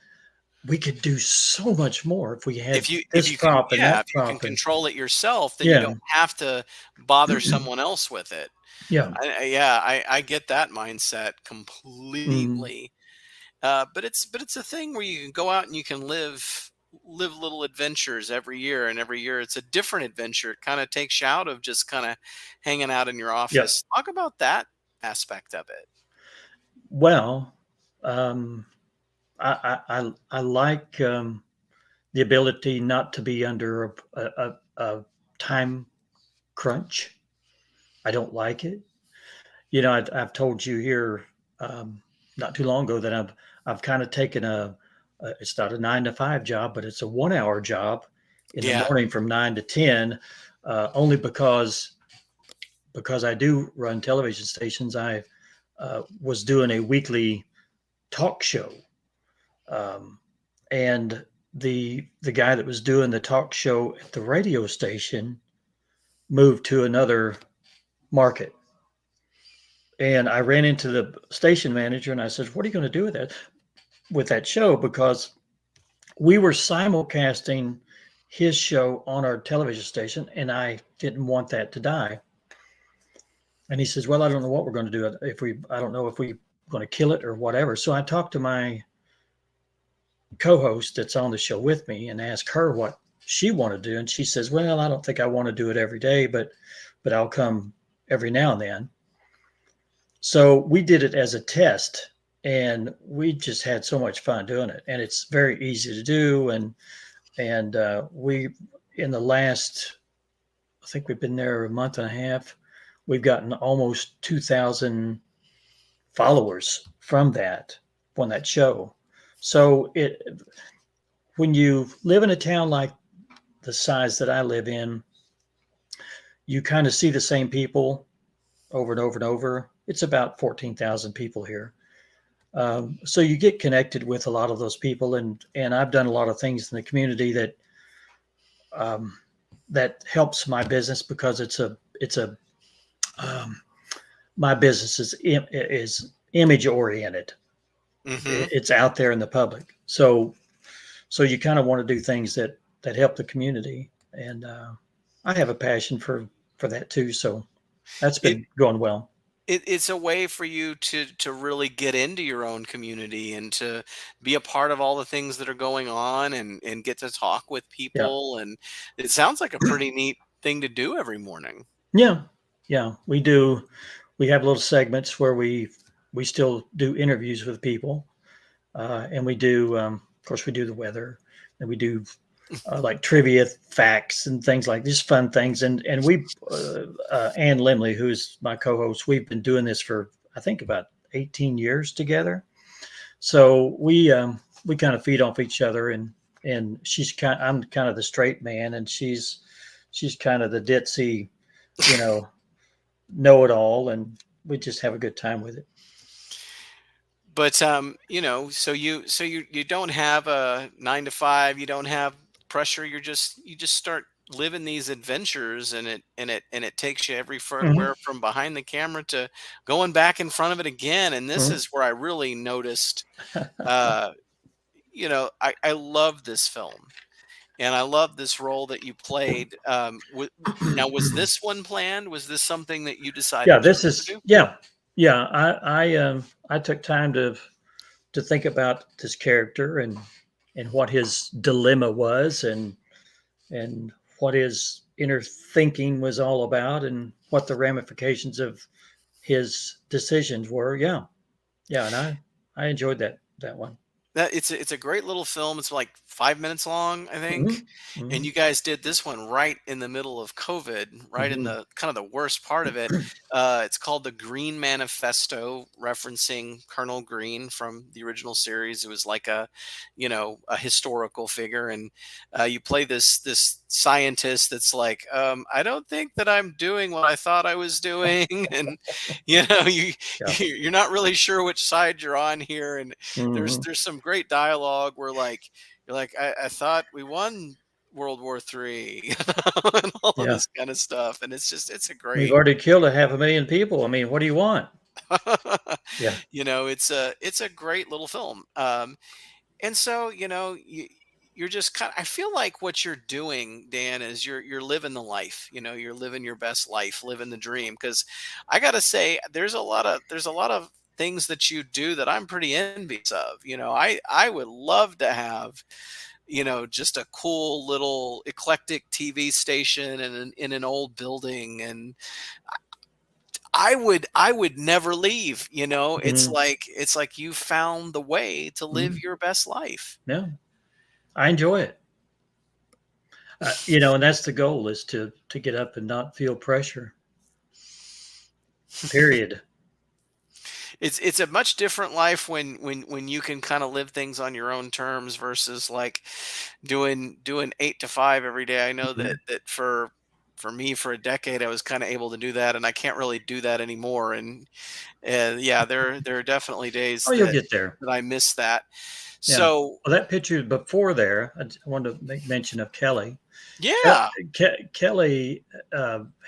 [SPEAKER 2] we could do so much more if we had
[SPEAKER 1] If
[SPEAKER 2] this
[SPEAKER 1] you can,
[SPEAKER 2] prop and
[SPEAKER 1] yeah,
[SPEAKER 2] that
[SPEAKER 1] if you can
[SPEAKER 2] prop and
[SPEAKER 1] control it yourself, then you
[SPEAKER 2] yeah,
[SPEAKER 1] don't have to bother someone else with it.
[SPEAKER 2] yeah,
[SPEAKER 1] Yeah, I get that mindset
[SPEAKER 2] mm,
[SPEAKER 1] completely. But it's a thing where you can go out and you can live live little adventures every year, and every year it's a different adventure. It kind of takes you out of just kind of hanging out in your
[SPEAKER 2] Yeah.
[SPEAKER 1] office. Talk about that aspect of it.
[SPEAKER 2] Well, um, I like the ability not to be under a time crunch. I don't like it. I've told you here um, not too long ago that I've kind of taken it's not a 9 to 5 job, but it's a 1 hour job in the
[SPEAKER 1] Yeah.
[SPEAKER 2] morning from 9 to 10, only because I do run television stations. I was doing a weekly talk show, um, and the guy that was doing the talk show at the radio station moved to another market. And I ran into the station manager and I said, "What are you going to do with that show?" Because we were simulcasting his show on our television station, and I didn't want that to die. And he says, "Well, I don't know what we're going to do. I don't know if we're going to kill it or whatever." So I talked to my co-host that's on the show with me and asked her what she wanted to do, and she says, "Well, I don't think I want to do it every day, but I'll come every now and then." So we did it as a test, and we just had so much fun doing it, and it's very easy to do. And we in the last, I think we've been there a month and a half. We've gotten almost 2,000 followers from that show. So when you live in a town like the size that I live in, you kind of see the same people over and over and over. It's about 14,000 people here. So you get connected with a lot of those people, and I've done a lot of things in the community um, that helps my business because it's a um, my business is image oriented.
[SPEAKER 1] Hmm.
[SPEAKER 2] It's out there in the public, so you kind of want to do things that help the community, and I have a passion for that too. So that's
[SPEAKER 1] It,
[SPEAKER 2] been going well.
[SPEAKER 1] it's a way for you to really get into your own community and to be a part of all the things that are going on, and get to talk with
[SPEAKER 2] Yeah,
[SPEAKER 1] people. And it sounds like a pretty neat thing to do every morning.
[SPEAKER 2] yeah, yeah. We do. We have little segments where we still do interviews with people, and we do. Of course, we do the weather, and we do like trivia facts and things like just fun things. And Ann Limley, who's my co-host, we've been doing this for I think about 18 years together. So we kind of feed off each other, and I'm kind of the straight man, and she's kind of the ditzy, you know it all, and we just have a good time with it.
[SPEAKER 1] But so you don't have a 9 to 5. You don't have pressure. You just start living these adventures, and it takes you
[SPEAKER 2] Mhm.
[SPEAKER 1] everywhere from behind the camera to going back in front of it again. And this
[SPEAKER 2] Mhm.
[SPEAKER 1] is where I really noticed. Uh, I love this film, and I love this role that you played. Now, was this one planned? Was this something that you
[SPEAKER 2] Yeah,
[SPEAKER 1] decided you
[SPEAKER 2] this
[SPEAKER 1] were
[SPEAKER 2] is
[SPEAKER 1] going to do?
[SPEAKER 2] yeah, yeah. I took time to think about this character and what his dilemma was and what his inner thinking was all about and what the ramifications of his decisions were. Yeah, yeah, and I enjoyed that one.
[SPEAKER 1] That it's a great little film. It's like 5 minutes long, I think.
[SPEAKER 2] Hmm.
[SPEAKER 1] And
[SPEAKER 2] Hmm.
[SPEAKER 1] you guys did this one right in the middle of COVID, right in
[SPEAKER 2] Hmm.
[SPEAKER 1] the kind of the worst part of it. It's called the Green Manifesto, referencing Colonel Green from the original series. It was like a historical figure, and you play this scientist that's like, I don't think that I'm doing what I thought I was doing, and you
[SPEAKER 2] Yeah.
[SPEAKER 1] you're not really sure which side you're on here, and there's
[SPEAKER 2] Hmm.
[SPEAKER 1] there's some great dialogue where like you're like, I thought we won World War III, and all of
[SPEAKER 2] Yeah.
[SPEAKER 1] this kind of stuff. And it's a
[SPEAKER 2] We've
[SPEAKER 1] great
[SPEAKER 2] already killed a half a million people. I mean, what do you want? Yeah.
[SPEAKER 1] it's a great little film. And so, you're just kind of, I feel like what you're doing, Dan, is you're living the life. You're living your best life, living the dream. Because I gotta say, there's a lot of things that you do that I'm pretty envious of. I would love to have just a cool little eclectic TV station in an old building. And I would never leave. It's
[SPEAKER 2] Mhm.
[SPEAKER 1] like you found the way to live
[SPEAKER 2] Mhm.
[SPEAKER 1] your best life.
[SPEAKER 2] Yeah, I enjoy it. And that's the goal, is to get up and not feel pressure. Period.
[SPEAKER 1] It's a much different life when you can kind of live things on your own terms versus like doing 8 to 5 every day. I know that
[SPEAKER 2] Mhm.
[SPEAKER 1] for me, for a decade, I was kind of able to do that, and I can't really do that anymore. And yeah, there are definitely days
[SPEAKER 2] Oh, you'll
[SPEAKER 1] that
[SPEAKER 2] get there.
[SPEAKER 1] I miss that.
[SPEAKER 2] Yeah.
[SPEAKER 1] So
[SPEAKER 2] Well, that picture before there, I wanted to make mention of Kelly.
[SPEAKER 1] yeah.
[SPEAKER 2] Kelly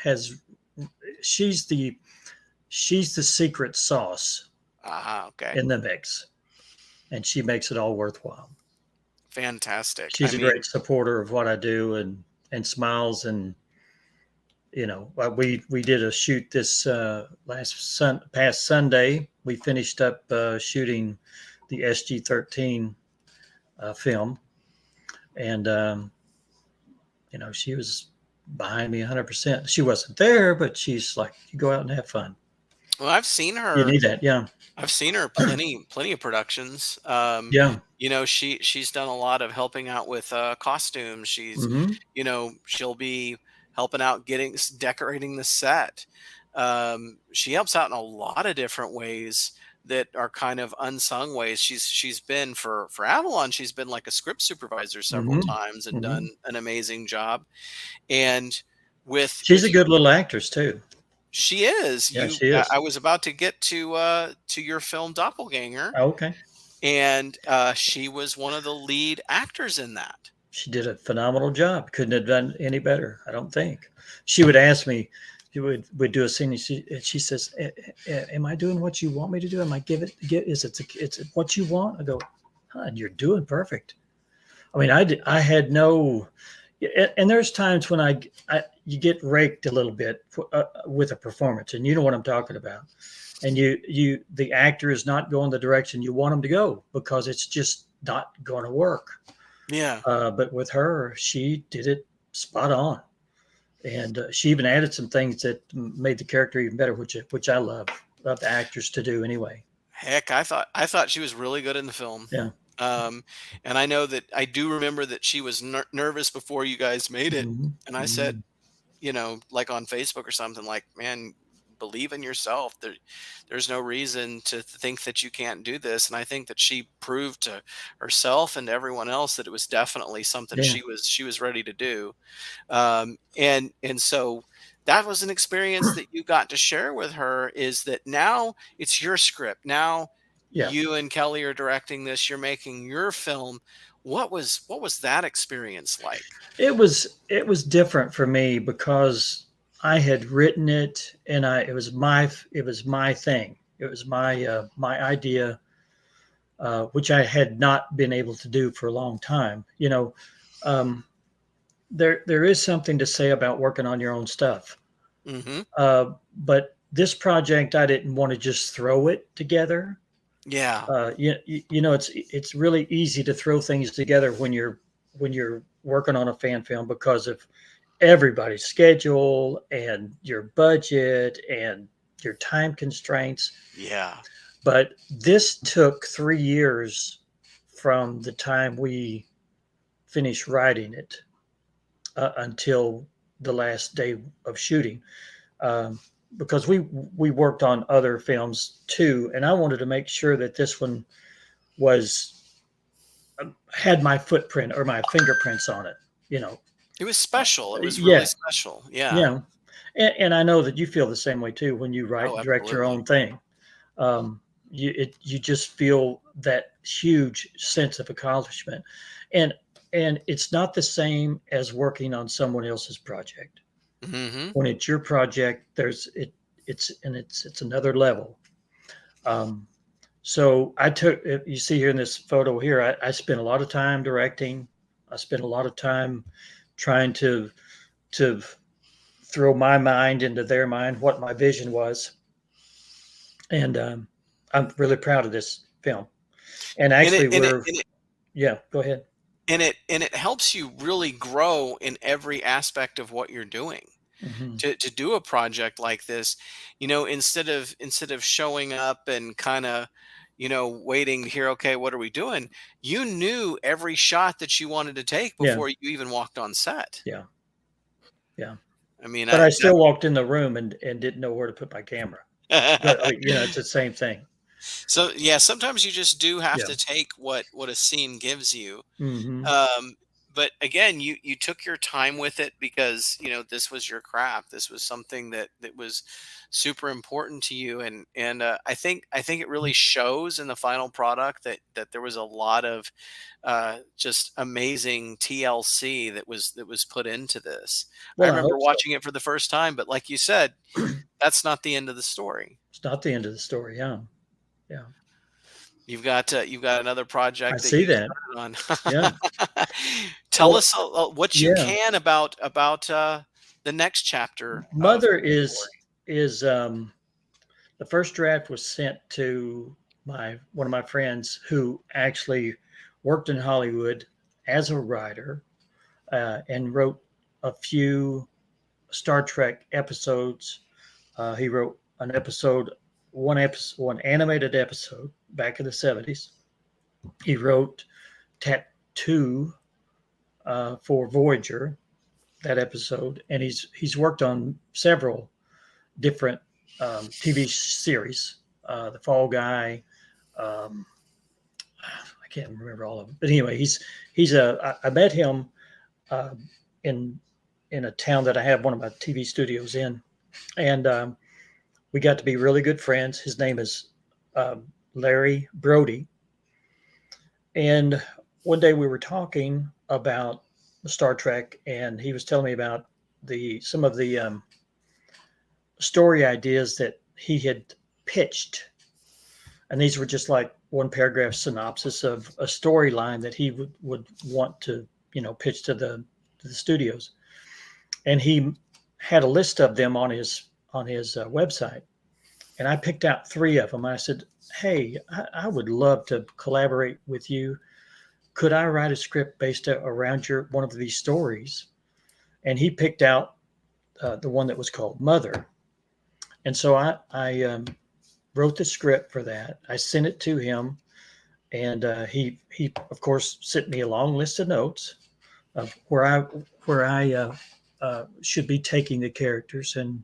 [SPEAKER 2] has she's the she's the secret sauce
[SPEAKER 1] Okay.
[SPEAKER 2] in the mix, and she makes it all worthwhile.
[SPEAKER 1] Fantastic. I
[SPEAKER 2] She's a
[SPEAKER 1] mean,
[SPEAKER 2] great supporter of what I do, and smiles. And we did a shoot this past Sunday. We finished up shooting the SG-13 film, and she was behind me 100%. She wasn't there, but she's like, "You go out and have fun.
[SPEAKER 1] well,
[SPEAKER 2] You need that." Yeah,
[SPEAKER 1] I've seen her plenty of productions.
[SPEAKER 2] yeah.
[SPEAKER 1] She's done a lot of helping out with costumes.
[SPEAKER 2] Hmm.
[SPEAKER 1] She'll be helping out decorating the set. She helps out in a lot of different ways that are kind of unsung ways. She's been for Avalon. She's been like a script supervisor several
[SPEAKER 2] Hmm.
[SPEAKER 1] times and done
[SPEAKER 2] Hmm.
[SPEAKER 1] an amazing job. And
[SPEAKER 2] She's
[SPEAKER 1] with
[SPEAKER 2] a
[SPEAKER 1] your
[SPEAKER 2] good little actress too.
[SPEAKER 1] she is
[SPEAKER 2] Yeah,
[SPEAKER 1] you.
[SPEAKER 2] she is.
[SPEAKER 1] I was about to get to your film Doppelganger,
[SPEAKER 2] Oh, okay.
[SPEAKER 1] and she was one of the lead actors in that.
[SPEAKER 2] She did a phenomenal job. Couldn't have done any better, I don't think. She would ask me, would do a scene, and she says, "Am I doing what you want me to do? Am I is it it's what you want?" I go, "Huh, you're doing perfect." I mean, I had no, and there's times when you get raked a little bit with a performance, and you know what I'm talking about. And the actor is not going the direction you want them to go because it's just not going to work.
[SPEAKER 1] Yeah.
[SPEAKER 2] But with her, she did it spot on, and she even added some things that made the character even better, which I love the actors to do anyway.
[SPEAKER 1] Heck, I thought she was really good in the film.
[SPEAKER 2] Yeah.
[SPEAKER 1] Um, and I know that I do remember that she was nervous before you guys made it.
[SPEAKER 2] Hmm.
[SPEAKER 1] And I said,
[SPEAKER 2] Hmm.
[SPEAKER 1] like on Facebook or something, like, man, believe in yourself. There's no reason to think that you can't do this. And I think that she proved to herself and to everyone else that it was definitely something
[SPEAKER 2] Yeah.
[SPEAKER 1] she was ready to do. And so that was an experience that you got to share with her, is that now it's your script. Now
[SPEAKER 2] Yeah.
[SPEAKER 1] you and Kelly are directing this, you're making your film. What was that experience like?
[SPEAKER 2] It was different for me because I had written it, and it was my thing. It was my idea, which I had not been able to do for a long time. Um, there is something to say about working on your own stuff.
[SPEAKER 1] Hmm.
[SPEAKER 2] But this project, I didn't want to just throw it together.
[SPEAKER 1] Yeah.
[SPEAKER 2] It's really easy to throw things together when you're working on a fan film because of everybody's schedule and your budget and your time constraints.
[SPEAKER 1] Yeah.
[SPEAKER 2] But this took 3 years from the time we finished writing it until the last day of shooting, um, because we worked on other films too, and I wanted to make sure that this one was had my footprint or my fingerprints on it. You know,
[SPEAKER 1] It was special. It was really
[SPEAKER 2] yeah,
[SPEAKER 1] special. Yeah.
[SPEAKER 2] yeah, and I know that you feel the same way too when you
[SPEAKER 1] Oh,
[SPEAKER 2] direct your
[SPEAKER 1] absolutely.
[SPEAKER 2] own thing. You just feel that huge sense of accomplishment, and it's not the same as working on someone else's project.
[SPEAKER 1] Hmm.
[SPEAKER 2] When it's your project, it's another level. Um, so I took, you see here in this photo here, I spent a lot of time directing. I spent a lot of time trying to throw my mind into their mind, what my vision was. And I'm really proud of this film. And
[SPEAKER 1] And it
[SPEAKER 2] actually,
[SPEAKER 1] and it and it
[SPEAKER 2] yeah, go ahead.
[SPEAKER 1] and it helps you really grow in every aspect of what you're doing.
[SPEAKER 2] Hmm.
[SPEAKER 1] To do a project like this, instead of showing up and kind of, waiting to hear, okay, what are we doing? You knew every shot that you wanted to take
[SPEAKER 2] Yeah,
[SPEAKER 1] before you even walked on set.
[SPEAKER 2] yeah, yeah.
[SPEAKER 1] I mean,
[SPEAKER 2] But I
[SPEAKER 1] that
[SPEAKER 2] still walked in the room and didn't know where to put my camera. But I mean, it's the same thing.
[SPEAKER 1] so yeah, sometimes you just do have
[SPEAKER 2] Yeah.
[SPEAKER 1] to take what a scene gives you.
[SPEAKER 2] Hmm.
[SPEAKER 1] Um, but again, you took your time with it because this was your craft. This was something that was super important to you, and I think it really shows in the final product that there was a lot of just amazing TLC that was put into this. I
[SPEAKER 2] Well, I
[SPEAKER 1] remember
[SPEAKER 2] hope so.
[SPEAKER 1] watching it for the first time, but like you said, that's not the end of the story.
[SPEAKER 2] It's not the end of the story. Yeah, yeah.
[SPEAKER 1] You've got another
[SPEAKER 2] I
[SPEAKER 1] project that
[SPEAKER 2] see
[SPEAKER 1] you
[SPEAKER 2] that.
[SPEAKER 1] started
[SPEAKER 2] Yeah.
[SPEAKER 1] on. Tell
[SPEAKER 2] Well,
[SPEAKER 1] us what you
[SPEAKER 2] yeah.
[SPEAKER 1] can about the next chapter of
[SPEAKER 2] Mother
[SPEAKER 1] the story.
[SPEAKER 2] is the first draft was sent to my one of my friends who actually worked in Hollywood as a writer, and wrote a few Star Trek episodes. He wrote one animated episode back in the 70s. He wrote Tattoo for Voyager, that episode, and he's worked on several different TV series. The Fall Guy. Um, I can't remember all of them, but anyway, he's a. I met him uh, in in a town that I have one of my TV studios in, and we got to be really good friends. His name is Larry Brody, and one day we were talking about Star Trek, and he was telling me about the some of the story ideas that he had pitched, and these were just like one paragraph synopsis of a storyline that he would want to pitch to the studios, and he had a list of them on his website, and I picked out three of them. I said, "Hey, I would love to collaborate with you. Could I write a script based around your one of these stories?" And he picked out the one that was called Mother, and so I wrote the script for that. I sent it to him, and he of course sent me a long list of notes of where I should be taking the characters, and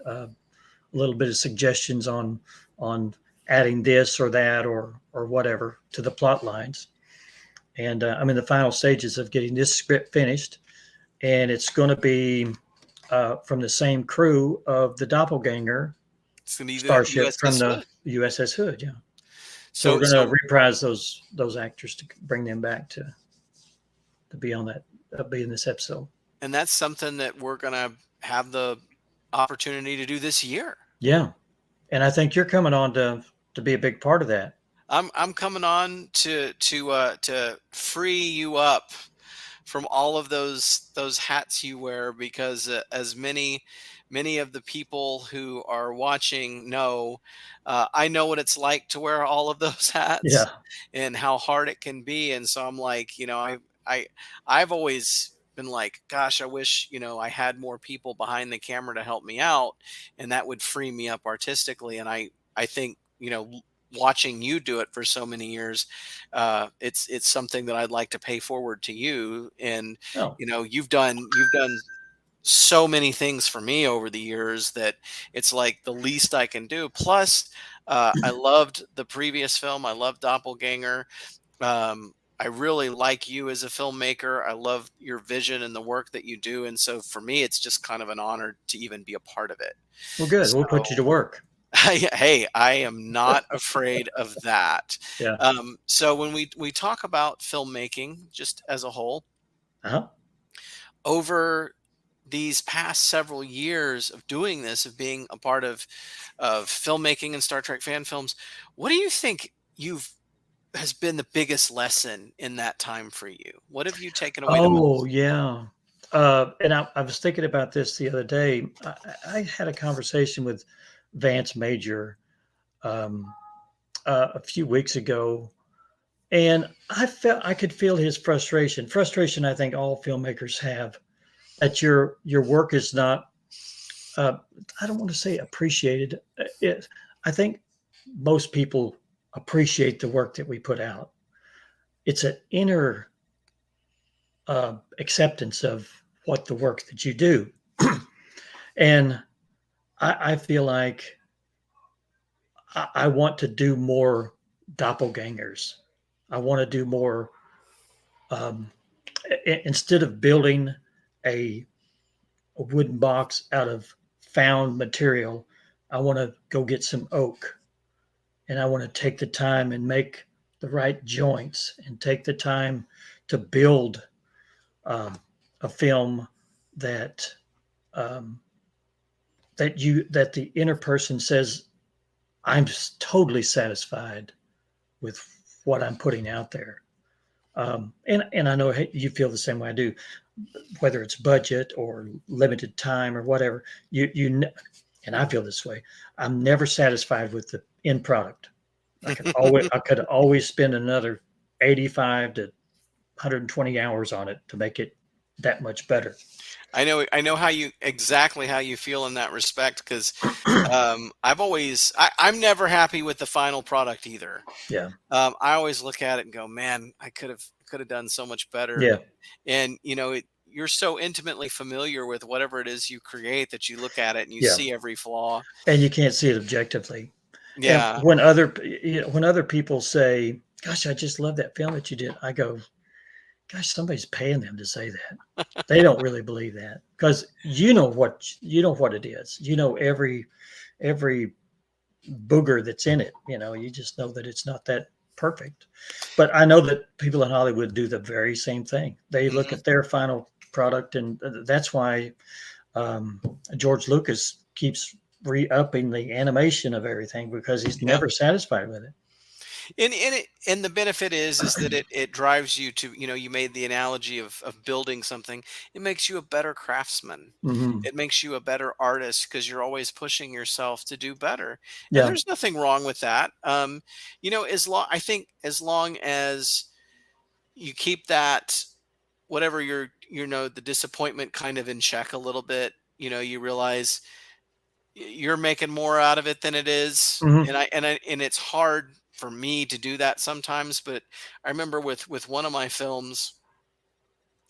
[SPEAKER 2] a little bit of suggestions on adding this or that or whatever to the plot lines. And I'm in the final stages of getting this script finished, and it's going to be from the same crew of the Doppelganger
[SPEAKER 1] It's gonna be the
[SPEAKER 2] starship from
[SPEAKER 1] USS
[SPEAKER 2] the
[SPEAKER 1] Hood.
[SPEAKER 2] USS Hood. Yeah, so we're
[SPEAKER 1] So
[SPEAKER 2] going to
[SPEAKER 1] so
[SPEAKER 2] reprise those actors to bring them back to be on that be in this episode.
[SPEAKER 1] and that's something that we're gonna have the opportunity to do this year.
[SPEAKER 2] Yeah, and I think you're coming on to be a big part of that.
[SPEAKER 1] I'm coming on to free you up from all of those hats you wear, because as many of the people who are watching know, I know what it's like to wear all of those hats
[SPEAKER 2] Yeah.
[SPEAKER 1] and how hard it can be. And so I'm like, I I've always been like, gosh, I wish I had more people behind the camera to help me out, and that would free me up artistically. And I think watching you do it for so many years, it's something that I'd like to pay forward to you. And
[SPEAKER 2] Oh,
[SPEAKER 1] you've done so many things for me over the years that it's like the least I can do. Plus, I loved the previous film. I loved Doppelganger. I really like you as a filmmaker. I love your vision and the work that you do. And so for me, it's just kind of an honor to even be a part of it.
[SPEAKER 2] well, good.
[SPEAKER 1] So
[SPEAKER 2] We'll put you to work.
[SPEAKER 1] hey, I am not afraid of that.
[SPEAKER 2] Yeah.
[SPEAKER 1] So when we talk about filmmaking, just as a whole,
[SPEAKER 2] Uh-huh.
[SPEAKER 1] over these past several years of doing this, of being a part of filmmaking and Star Trek fan films, what do you think you've has been the biggest lesson in that time for you? What have you taken away the
[SPEAKER 2] Oh,
[SPEAKER 1] most?
[SPEAKER 2] yeah. And I was thinking about this the other day. I had a conversation with Vance Major um, a few weeks ago, And I could feel his frustration. Frustration, I think all filmmakers have, that your work is not. Uh, I don't want to say appreciated. I think most people appreciate the work that we put out. It's an inner acceptance of what the work that you do, and I feel like I want to do more doppelgangers. I want to do more. Um, Instead of building a, a wooden box out of found material, I want to go get some oak, and I want to take the time and make the right joints and take the time to build um, a film that um, that the inner person says, I'm totally satisfied with what I'm putting out there. And I know you feel the same way I do, whether it's budget or limited time or whatever. And I feel this way. I'm never satisfied with the end product. I could always spend another 85 to 120 hours on it to make it that much better.
[SPEAKER 1] I know exactly how you feel in that respect, because I'm never happy with the final product either.
[SPEAKER 2] Yeah.
[SPEAKER 1] I always look at it and go, man, I could have done so much better.
[SPEAKER 2] Yeah.
[SPEAKER 1] And you're so intimately familiar with whatever it is you create that you look at it and you
[SPEAKER 2] Yeah.
[SPEAKER 1] see every flaw.
[SPEAKER 2] And you can't see it objectively. And
[SPEAKER 1] Yeah.
[SPEAKER 2] when other people say, "Gosh, I just love that film that you did," I go, "Gosh, somebody's paying them to say that." They don't really believe that, because you know what it is. You know every booger that's in it. You just know that it's not that perfect. But I know that people in Hollywood do the very same thing. They look
[SPEAKER 1] Hmm.
[SPEAKER 2] at their final product, and that's why um, George Lucas keeps re-upping the animation of everything, because he's
[SPEAKER 1] Yeah.
[SPEAKER 2] never satisfied with it.
[SPEAKER 1] And the benefit is that it drives you to, you made the analogy of building something. It makes you a better craftsman.
[SPEAKER 2] Hmm.
[SPEAKER 1] It makes you a better artist because you're always pushing yourself to do better. And
[SPEAKER 2] Yeah.
[SPEAKER 1] there's nothing wrong with that. I think as long as you keep that, whatever the disappointment kind of in check a little bit, you realize you're making more out of it than it is.
[SPEAKER 2] Hmm.
[SPEAKER 1] And it's hard for me to do that sometimes, but I remember with one of my films,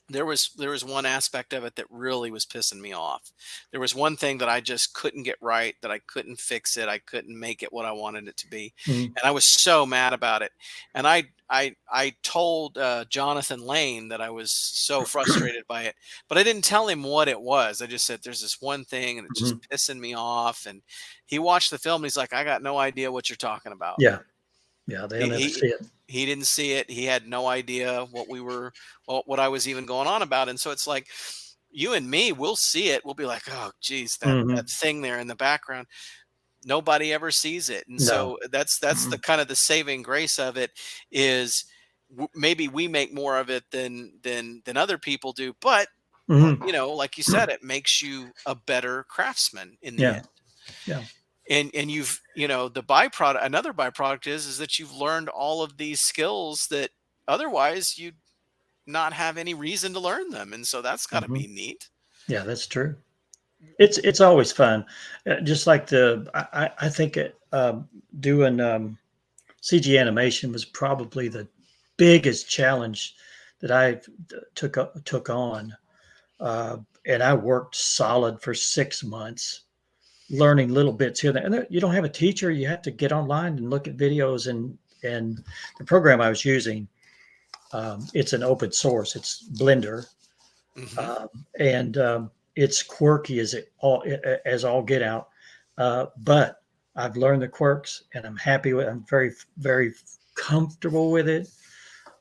[SPEAKER 1] there was one aspect of it that really was pissing me off. There was one thing that I just couldn't get right, that I couldn't fix it, I couldn't make it what I wanted it to be,
[SPEAKER 2] Hmm.
[SPEAKER 1] and I was so mad about it. And I told Jonathan Lane that I was so frustrated by it, but I didn't tell him what it was. I just said there's this one thing and it's
[SPEAKER 2] Hmm.
[SPEAKER 1] just pissing me off. And he watched the film and he's like, I got no idea what you're talking about.
[SPEAKER 2] Yeah. Yeah. They'll
[SPEAKER 1] He
[SPEAKER 2] never
[SPEAKER 1] he
[SPEAKER 2] see it.
[SPEAKER 1] he didn't see it. He had no idea what I was even going on about. And so it's like, you and me, we'll see it. We'll be like, oh, geez, that
[SPEAKER 2] Hmm.
[SPEAKER 1] thing there in the background. Nobody ever sees it. And
[SPEAKER 2] No.
[SPEAKER 1] so that's the kind of the saving grace of it is, maybe we make more of it than other people do. But
[SPEAKER 2] Hmm.
[SPEAKER 1] like you said, it makes you a better craftsman in the
[SPEAKER 2] Yeah.
[SPEAKER 1] end.
[SPEAKER 2] Yeah.
[SPEAKER 1] And you've, the byproduct, another byproduct is that you've learned all of these skills that otherwise you'd not have any reason to learn them. And so that's got to
[SPEAKER 2] Hmm.
[SPEAKER 1] be neat.
[SPEAKER 2] Yeah. That's true. It's always fun. Just like I think doing CG animation was probably the biggest challenge that I took on, and I worked solid for 6 months, learning little bits here and there. And you don't have a teacher; you have to get online and look at videos. And the program I was using, it's an open source. It's Blender,
[SPEAKER 1] Hmm.
[SPEAKER 2] um, and it's quirky as all get out. But I've learned the quirks, and I'm happy with. I'm very comfortable with it,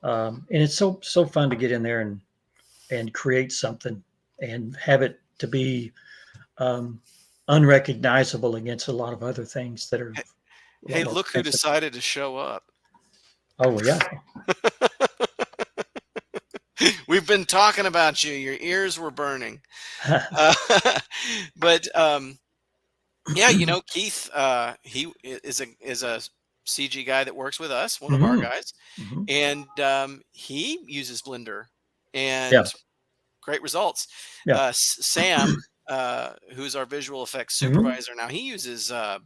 [SPEAKER 2] and it's so fun to get in there and create something and have it to be um, unrecognizable against a lot of other things that are a lot
[SPEAKER 1] Hey,
[SPEAKER 2] more
[SPEAKER 1] look who
[SPEAKER 2] expensive.
[SPEAKER 1] decided to show up.
[SPEAKER 2] Oh yeah.
[SPEAKER 1] We've been talking about you. Your ears were burning. Uh, but yeah, Keith, he is a CG guy that works with us, one of our
[SPEAKER 2] Hmm.
[SPEAKER 1] guys,
[SPEAKER 2] Hmm.
[SPEAKER 1] and he uses Blender,
[SPEAKER 2] Yeah.
[SPEAKER 1] and great results.
[SPEAKER 2] Yeah.
[SPEAKER 1] Sam, who's our visual effects
[SPEAKER 2] Hmm.
[SPEAKER 1] supervisor now, he uses I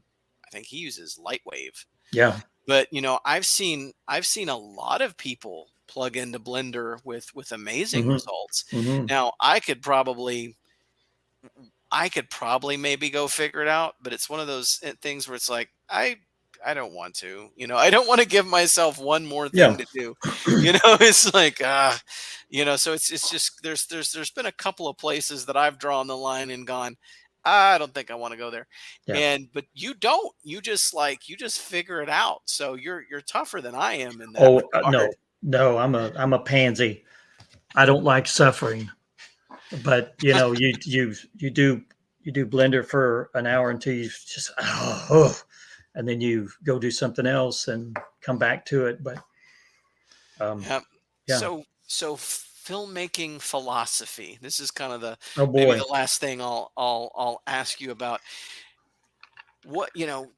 [SPEAKER 1] think he uses Lightwave.
[SPEAKER 2] Yeah.
[SPEAKER 1] But I've seen a lot of people plug into Blender with amazing
[SPEAKER 2] Hmm.
[SPEAKER 1] results.
[SPEAKER 2] Hmm.
[SPEAKER 1] Now I could probably maybe go figure it out, but it's one of those things where it's like I don't want to, I don't want to give myself one more thing
[SPEAKER 2] Yeah.
[SPEAKER 1] to do. It's like so it's just there's been a couple of places that I've drawn the line and gone, I don't think I want to go there.
[SPEAKER 2] Yeah.
[SPEAKER 1] But you just figure it out. So you're tougher than I am in that
[SPEAKER 2] Oh
[SPEAKER 1] regard.
[SPEAKER 2] no, no, I'm a pansy. I don't like suffering. But you do Blender for an hour until you just and then you go do something else and come back to it. But um,
[SPEAKER 1] Yeah.
[SPEAKER 2] yeah.
[SPEAKER 1] So filmmaking philosophy. This is kind of the
[SPEAKER 2] Oh
[SPEAKER 1] maybe
[SPEAKER 2] boy.
[SPEAKER 1] the last thing I'll ask you about. What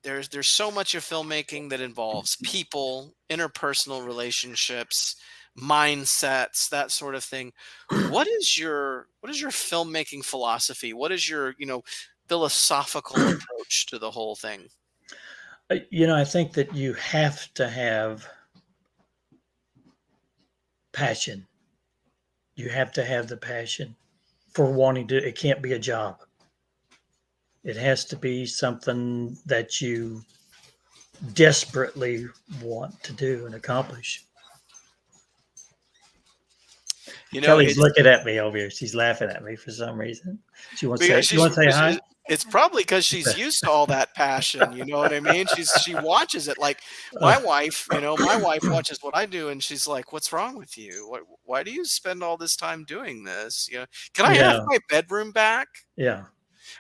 [SPEAKER 1] there's so much of filmmaking that involves people, interpersonal relationships, mindsets, that sort of thing. What is your filmmaking philosophy? What is your philosophical approach to the whole thing?
[SPEAKER 2] I think that you have to have passion. You have to have the passion for wanting to. It can't be a job. It has to be something that you desperately want to do and accomplish. Kelly's
[SPEAKER 1] It's
[SPEAKER 2] looking at me over here. She's laughing at me for some reason. She wants to
[SPEAKER 1] because
[SPEAKER 2] say, "You want to say hi?"
[SPEAKER 1] it's probably because she's used to all that passion, you know what I mean? She watches it like
[SPEAKER 2] Uh,
[SPEAKER 1] my wife watches what I do and she's like, "What's wrong with you? Why do you spend all this time doing this? Can I have
[SPEAKER 2] yeah,
[SPEAKER 1] my bedroom back?"
[SPEAKER 2] yeah.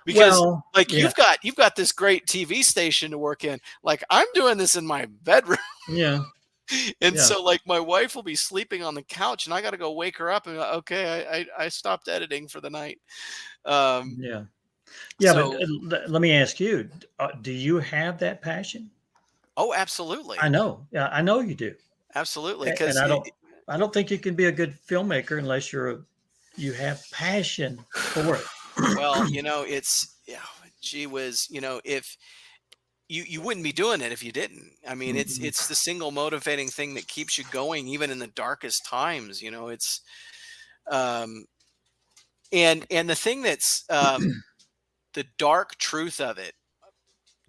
[SPEAKER 1] Because
[SPEAKER 2] Well,
[SPEAKER 1] like
[SPEAKER 2] yeah,
[SPEAKER 1] you've got this great TV station to work in. Like I'm doing this in my bedroom.
[SPEAKER 2] yeah,
[SPEAKER 1] And
[SPEAKER 2] yeah,
[SPEAKER 1] so like my wife will be sleeping on the couch and I got to go wake her up and okay, I stopped editing for the night. Um
[SPEAKER 2] yeah, yeah. But
[SPEAKER 1] so
[SPEAKER 2] let me ask you: do you have that passion?
[SPEAKER 1] Oh,
[SPEAKER 2] I
[SPEAKER 1] absolutely.
[SPEAKER 2] know. Yeah, I know you do.
[SPEAKER 1] Absolutely,
[SPEAKER 2] And
[SPEAKER 1] because
[SPEAKER 2] I don't think you can be a good filmmaker unless you have passion for it.
[SPEAKER 1] well, it's yeah, gee whiz, if you wouldn't be doing it if you didn't. I mean, it's
[SPEAKER 2] Mhm.
[SPEAKER 1] it's the single motivating thing that keeps you going even in the darkest times, it's um and the thing that's the dark truth of it,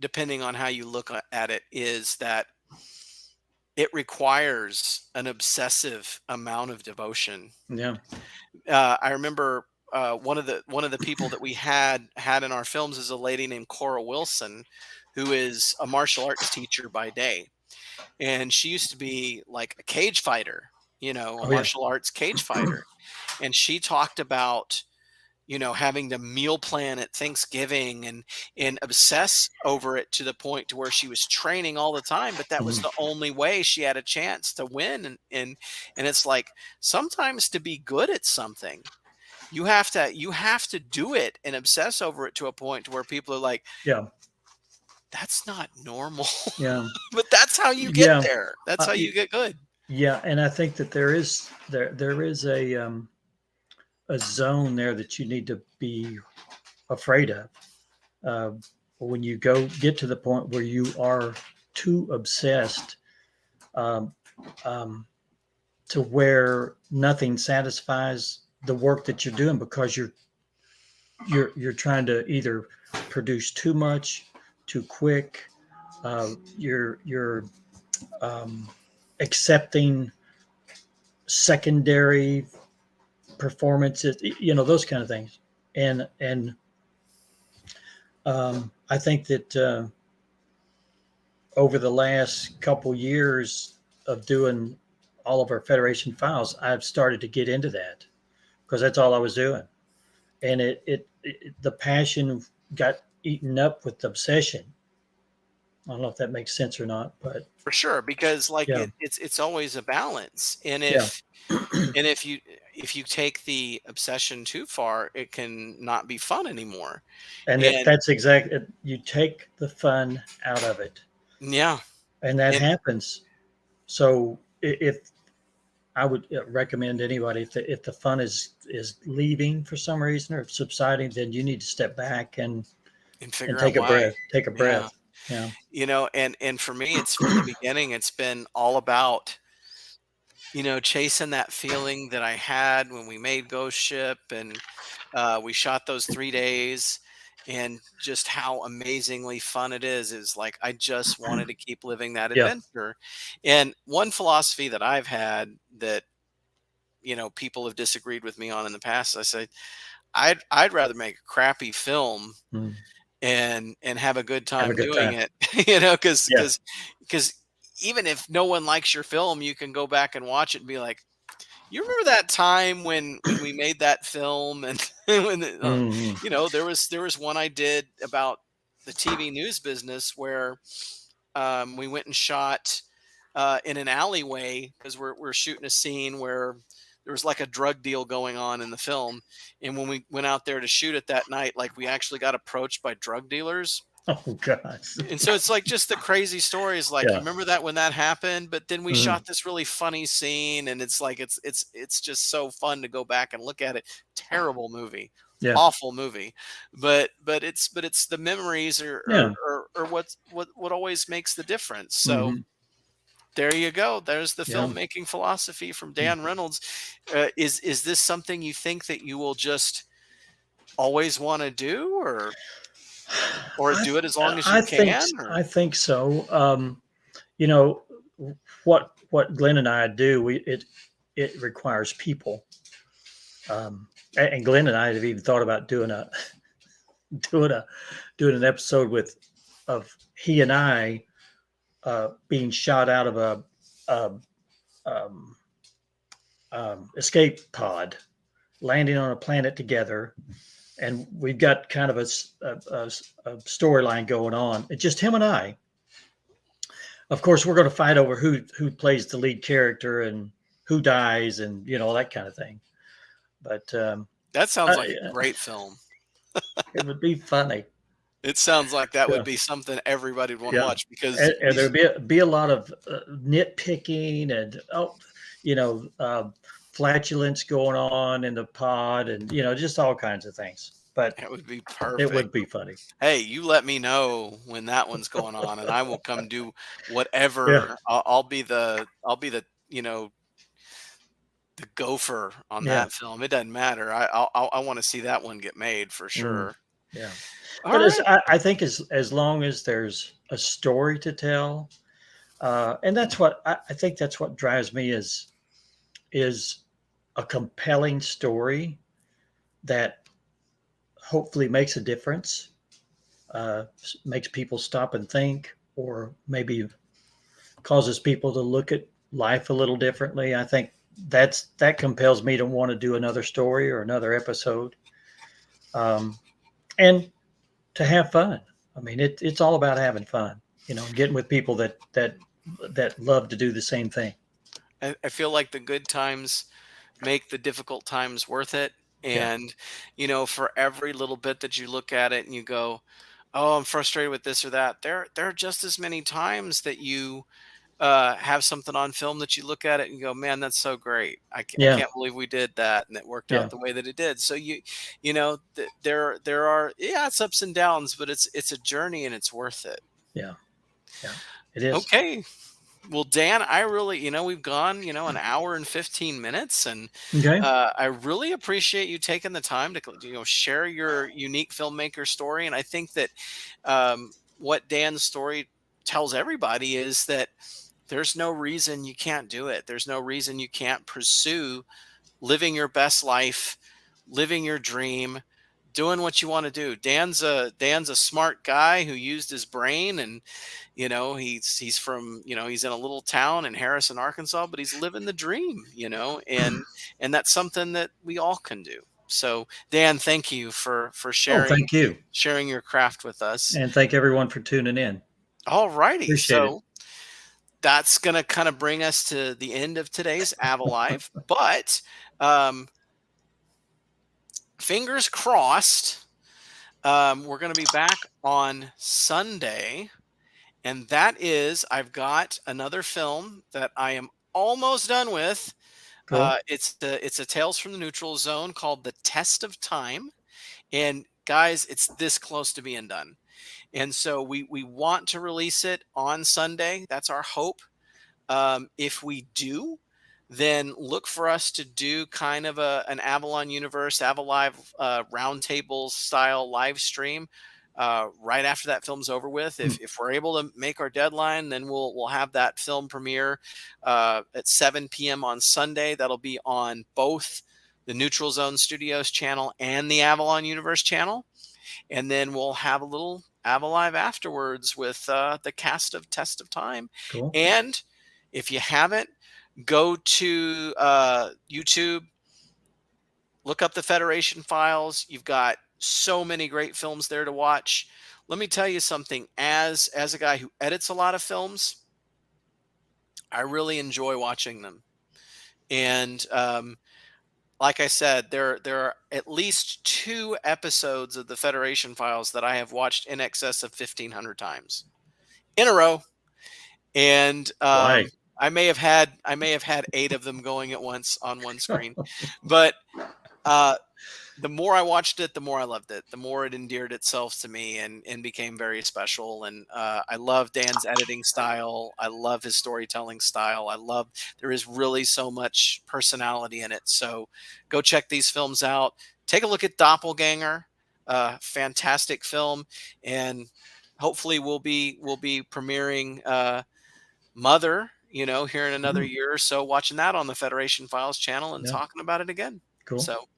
[SPEAKER 1] depending on how you look at it, is that it requires an obsessive amount of devotion.
[SPEAKER 2] Yeah.
[SPEAKER 1] I remember one of the people that we had in our films is a lady named Cora Wilson, who is a martial arts teacher by day, and she used to be like a cage fighter, a
[SPEAKER 2] Oh yeah.
[SPEAKER 1] martial arts cage fighter, and she talked about having to meal plan at Thanksgiving and obsess over it to the point to where she was training all the time, but that was
[SPEAKER 2] Mhm.
[SPEAKER 1] the only way she had a chance to win. And it's like sometimes to be good at something, you have to do it and obsess over it to a point to where people are like,
[SPEAKER 2] Yeah.
[SPEAKER 1] that's not normal.
[SPEAKER 2] Yeah.
[SPEAKER 1] But that's how you get
[SPEAKER 2] Yeah.
[SPEAKER 1] there. That's how
[SPEAKER 2] Y
[SPEAKER 1] you get good.
[SPEAKER 2] yeah, and I think that there is a zone there that you need to be afraid of. Uh, when you get to the point where you are too obsessed, um, um, to where nothing satisfies the work that you're doing because you're trying to either produce too much, too quick. You're um, accepting secondary performances, those kind of things. And I think that over the last couple years of doing all of our Federation files, I've started to get into that because that's all I was doing, and the passion got eaten up with the obsession. I don't know if that makes sense or not, but
[SPEAKER 1] For sure, because like
[SPEAKER 2] yeah,
[SPEAKER 1] it's always a balance. And
[SPEAKER 2] yeah.
[SPEAKER 1] if you take the obsession too far, it can not be fun anymore.
[SPEAKER 2] And
[SPEAKER 1] And
[SPEAKER 2] that's exactly, you take the fun out of it.
[SPEAKER 1] yeah,
[SPEAKER 2] and that
[SPEAKER 1] And
[SPEAKER 2] happens. So if I would recommend anybody, if the fun is leaving for some reason or subsiding, then you need to step back and
[SPEAKER 1] figure out
[SPEAKER 2] take a
[SPEAKER 1] why.
[SPEAKER 2] breath. Take a
[SPEAKER 1] Yeah.
[SPEAKER 2] breath. Yeah.
[SPEAKER 1] And for me, it's from the beginning, it's been all about, chasing that feeling that I had when we made Ghost Ship, and we shot those 3 days, and just how amazingly fun it is like I just wanted to keep living that
[SPEAKER 2] Yeah.
[SPEAKER 1] adventure. And one philosophy that I've had that, people have disagreed with me on in the past, I say I'd rather make a crappy film
[SPEAKER 2] Mm.
[SPEAKER 1] and have a good
[SPEAKER 2] Have a
[SPEAKER 1] time
[SPEAKER 2] good
[SPEAKER 1] doing
[SPEAKER 2] time.
[SPEAKER 1] it, because
[SPEAKER 2] Yeah.
[SPEAKER 1] because even if no one likes your film, you can go back and watch it and be like, you remember that time when we made that film, and when
[SPEAKER 2] Hmm.
[SPEAKER 1] there was one I did about the TV news business where we went and shot in an alleyway because we're shooting a scene where there was like a drug deal going on in the film, and when we went out there to shoot it that night, like we actually got approached by drug dealers.
[SPEAKER 2] Oh gosh.
[SPEAKER 1] And so it's like just the crazy stories, like, you
[SPEAKER 2] Yeah.
[SPEAKER 1] remember that when that happened, but then we
[SPEAKER 2] Hmm.
[SPEAKER 1] shot this really funny scene, and it's like it's just so fun to go back and look at it. Terrible movie,
[SPEAKER 2] Yeah.
[SPEAKER 1] awful movie, but it's the memories
[SPEAKER 2] Yeah.
[SPEAKER 1] or what always makes the difference. So
[SPEAKER 2] Hmm.
[SPEAKER 1] there you go. There's the
[SPEAKER 2] Yeah.
[SPEAKER 1] filmmaking philosophy from
[SPEAKER 2] Mm.
[SPEAKER 1] Dan Reynolds. Is this something you think that you will just always want to do, or
[SPEAKER 2] I
[SPEAKER 1] do it as long as you can,
[SPEAKER 2] I
[SPEAKER 1] or
[SPEAKER 2] think so. You know what Glenn and I do. It requires people. And Glenn and I have even thought about doing a doing an episode with of he and I being shot out of a um, escape pod, landing on a planet together, and we've got kind of a storyline going on. It's just him and I. Of course, we're going to fight over who plays the lead character and who dies, and all that kind of thing. But
[SPEAKER 1] that sounds
[SPEAKER 2] I,
[SPEAKER 1] like a great film.
[SPEAKER 2] it would be funny.
[SPEAKER 1] It sounds like that would
[SPEAKER 2] Yeah,
[SPEAKER 1] be something everybody would want to
[SPEAKER 2] yeah.
[SPEAKER 1] watch, because
[SPEAKER 2] And there'd be a lot of nitpicking and flatulence going on in the pod, and just all kinds of things. But
[SPEAKER 1] it would be
[SPEAKER 2] it
[SPEAKER 1] perfect.
[SPEAKER 2] would be funny.
[SPEAKER 1] Hey, you let me know when that one's going on, and I will come do
[SPEAKER 2] Yeah,
[SPEAKER 1] whatever. I'll be the gopher on
[SPEAKER 2] yeah.
[SPEAKER 1] that film. It doesn't matter. I want to see that one get made for
[SPEAKER 2] Mm,
[SPEAKER 1] sure.
[SPEAKER 2] yeah.
[SPEAKER 1] All
[SPEAKER 2] But
[SPEAKER 1] right.
[SPEAKER 2] I think as long as there's a story to tell, and I think that's what drives me is a compelling story that hopefully makes a difference, makes people stop and think, or maybe causes people to look at life a little differently. I think that compels me to want to do another story or another episode, um, and to have fun. I mean, it's all about having fun, getting with people that love to do the same thing.
[SPEAKER 1] I feel like the good times make the difficult times worth it.
[SPEAKER 2] Yeah,
[SPEAKER 1] And, for every little bit that you look at it and you go, oh, I'm frustrated with this or that, there are just as many times that you have something on film that you look at it and go, man, that's so great. I
[SPEAKER 2] yeah,
[SPEAKER 1] can't believe we did that and it worked
[SPEAKER 2] yeah,
[SPEAKER 1] out the way that it did. So there are, yeah, it's ups and downs, but it's a journey and it's worth it.
[SPEAKER 2] yeah, yeah. It is.
[SPEAKER 1] Okay. Well, Dan, I really, we've gone, an hour and 15 minutes, and
[SPEAKER 2] Okay.
[SPEAKER 1] I really appreciate you taking the time to, share your unique filmmaker story. And I think that what Dan's story tells everybody is that there's no reason you can't do it. There's no reason you can't pursue living your best life, living your dream, doing what you want to do. Dan's a smart guy who used his brain, and he's from, he's in a little town in Harrison, Arkansas, but he's living the dream, and that's something that we all can do. So, Dan, thank you for
[SPEAKER 2] Oh,
[SPEAKER 1] sharing
[SPEAKER 2] thank you.
[SPEAKER 1] sharing your craft with us.
[SPEAKER 2] And thank everyone for tuning in.
[SPEAKER 1] All righty.
[SPEAKER 2] Appreciate it.
[SPEAKER 1] So that's going to kind of bring us to the end of today's AVA-Live. But um, fingers crossed, we're going to be back on Sunday. And that is, I've got another film that I am almost done with.
[SPEAKER 2] Cool.
[SPEAKER 1] It's a Tales from the Neutral Zone called The Test of Time. And guys, it's this close to being done. And so we want to release it on Sunday. That's our hope. If we do, then look for us to do kind of an Avalon Universe, AVA-Live roundtable style live stream right after that film's over with.
[SPEAKER 2] Hmm.
[SPEAKER 1] If we're able to make our deadline, then we'll have that film premiere at 7 p.m. on Sunday. That'll be on both the Neutral Zone Studios channel and the Avalon Universe channel. And then we'll have a little AVA-Live afterwards with the cast of Test of Time.
[SPEAKER 2] Cool.
[SPEAKER 1] And if you haven't, go to YouTube, look up the Federation Files. You've got so many great films there to watch. Let me tell you something. As a guy who edits a lot of films, I really enjoy watching them. And like I said, there are at least 2 episodes of the Federation Files that I have watched in excess of 1,500 times in a row. And
[SPEAKER 2] Right.
[SPEAKER 1] I may have had 8 of them going at once on one screen, but the more I watched it, the more I loved it. The more it endeared itself to me and became very special. And I love Dan's editing style. I love his storytelling style. There is really so much personality in it. So go check these films out. Take a look at Doppelganger, fantastic film, and hopefully we'll be premiering Mother, here in another
[SPEAKER 2] Hmm.
[SPEAKER 1] year or so, watching that on the Federation Files channel and
[SPEAKER 2] Yeah.
[SPEAKER 1] talking about it again.
[SPEAKER 2] Cool.
[SPEAKER 1] So,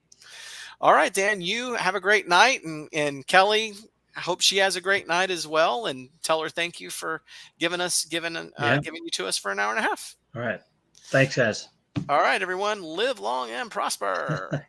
[SPEAKER 1] all right, Dan, you have a great night, and Kelly, I hope she has a great night as well. And tell her thank you for
[SPEAKER 2] Yeah.
[SPEAKER 1] giving you to us for an hour and a half.
[SPEAKER 2] All right. Thanks, guys.
[SPEAKER 1] All right, everyone, live long and prosper.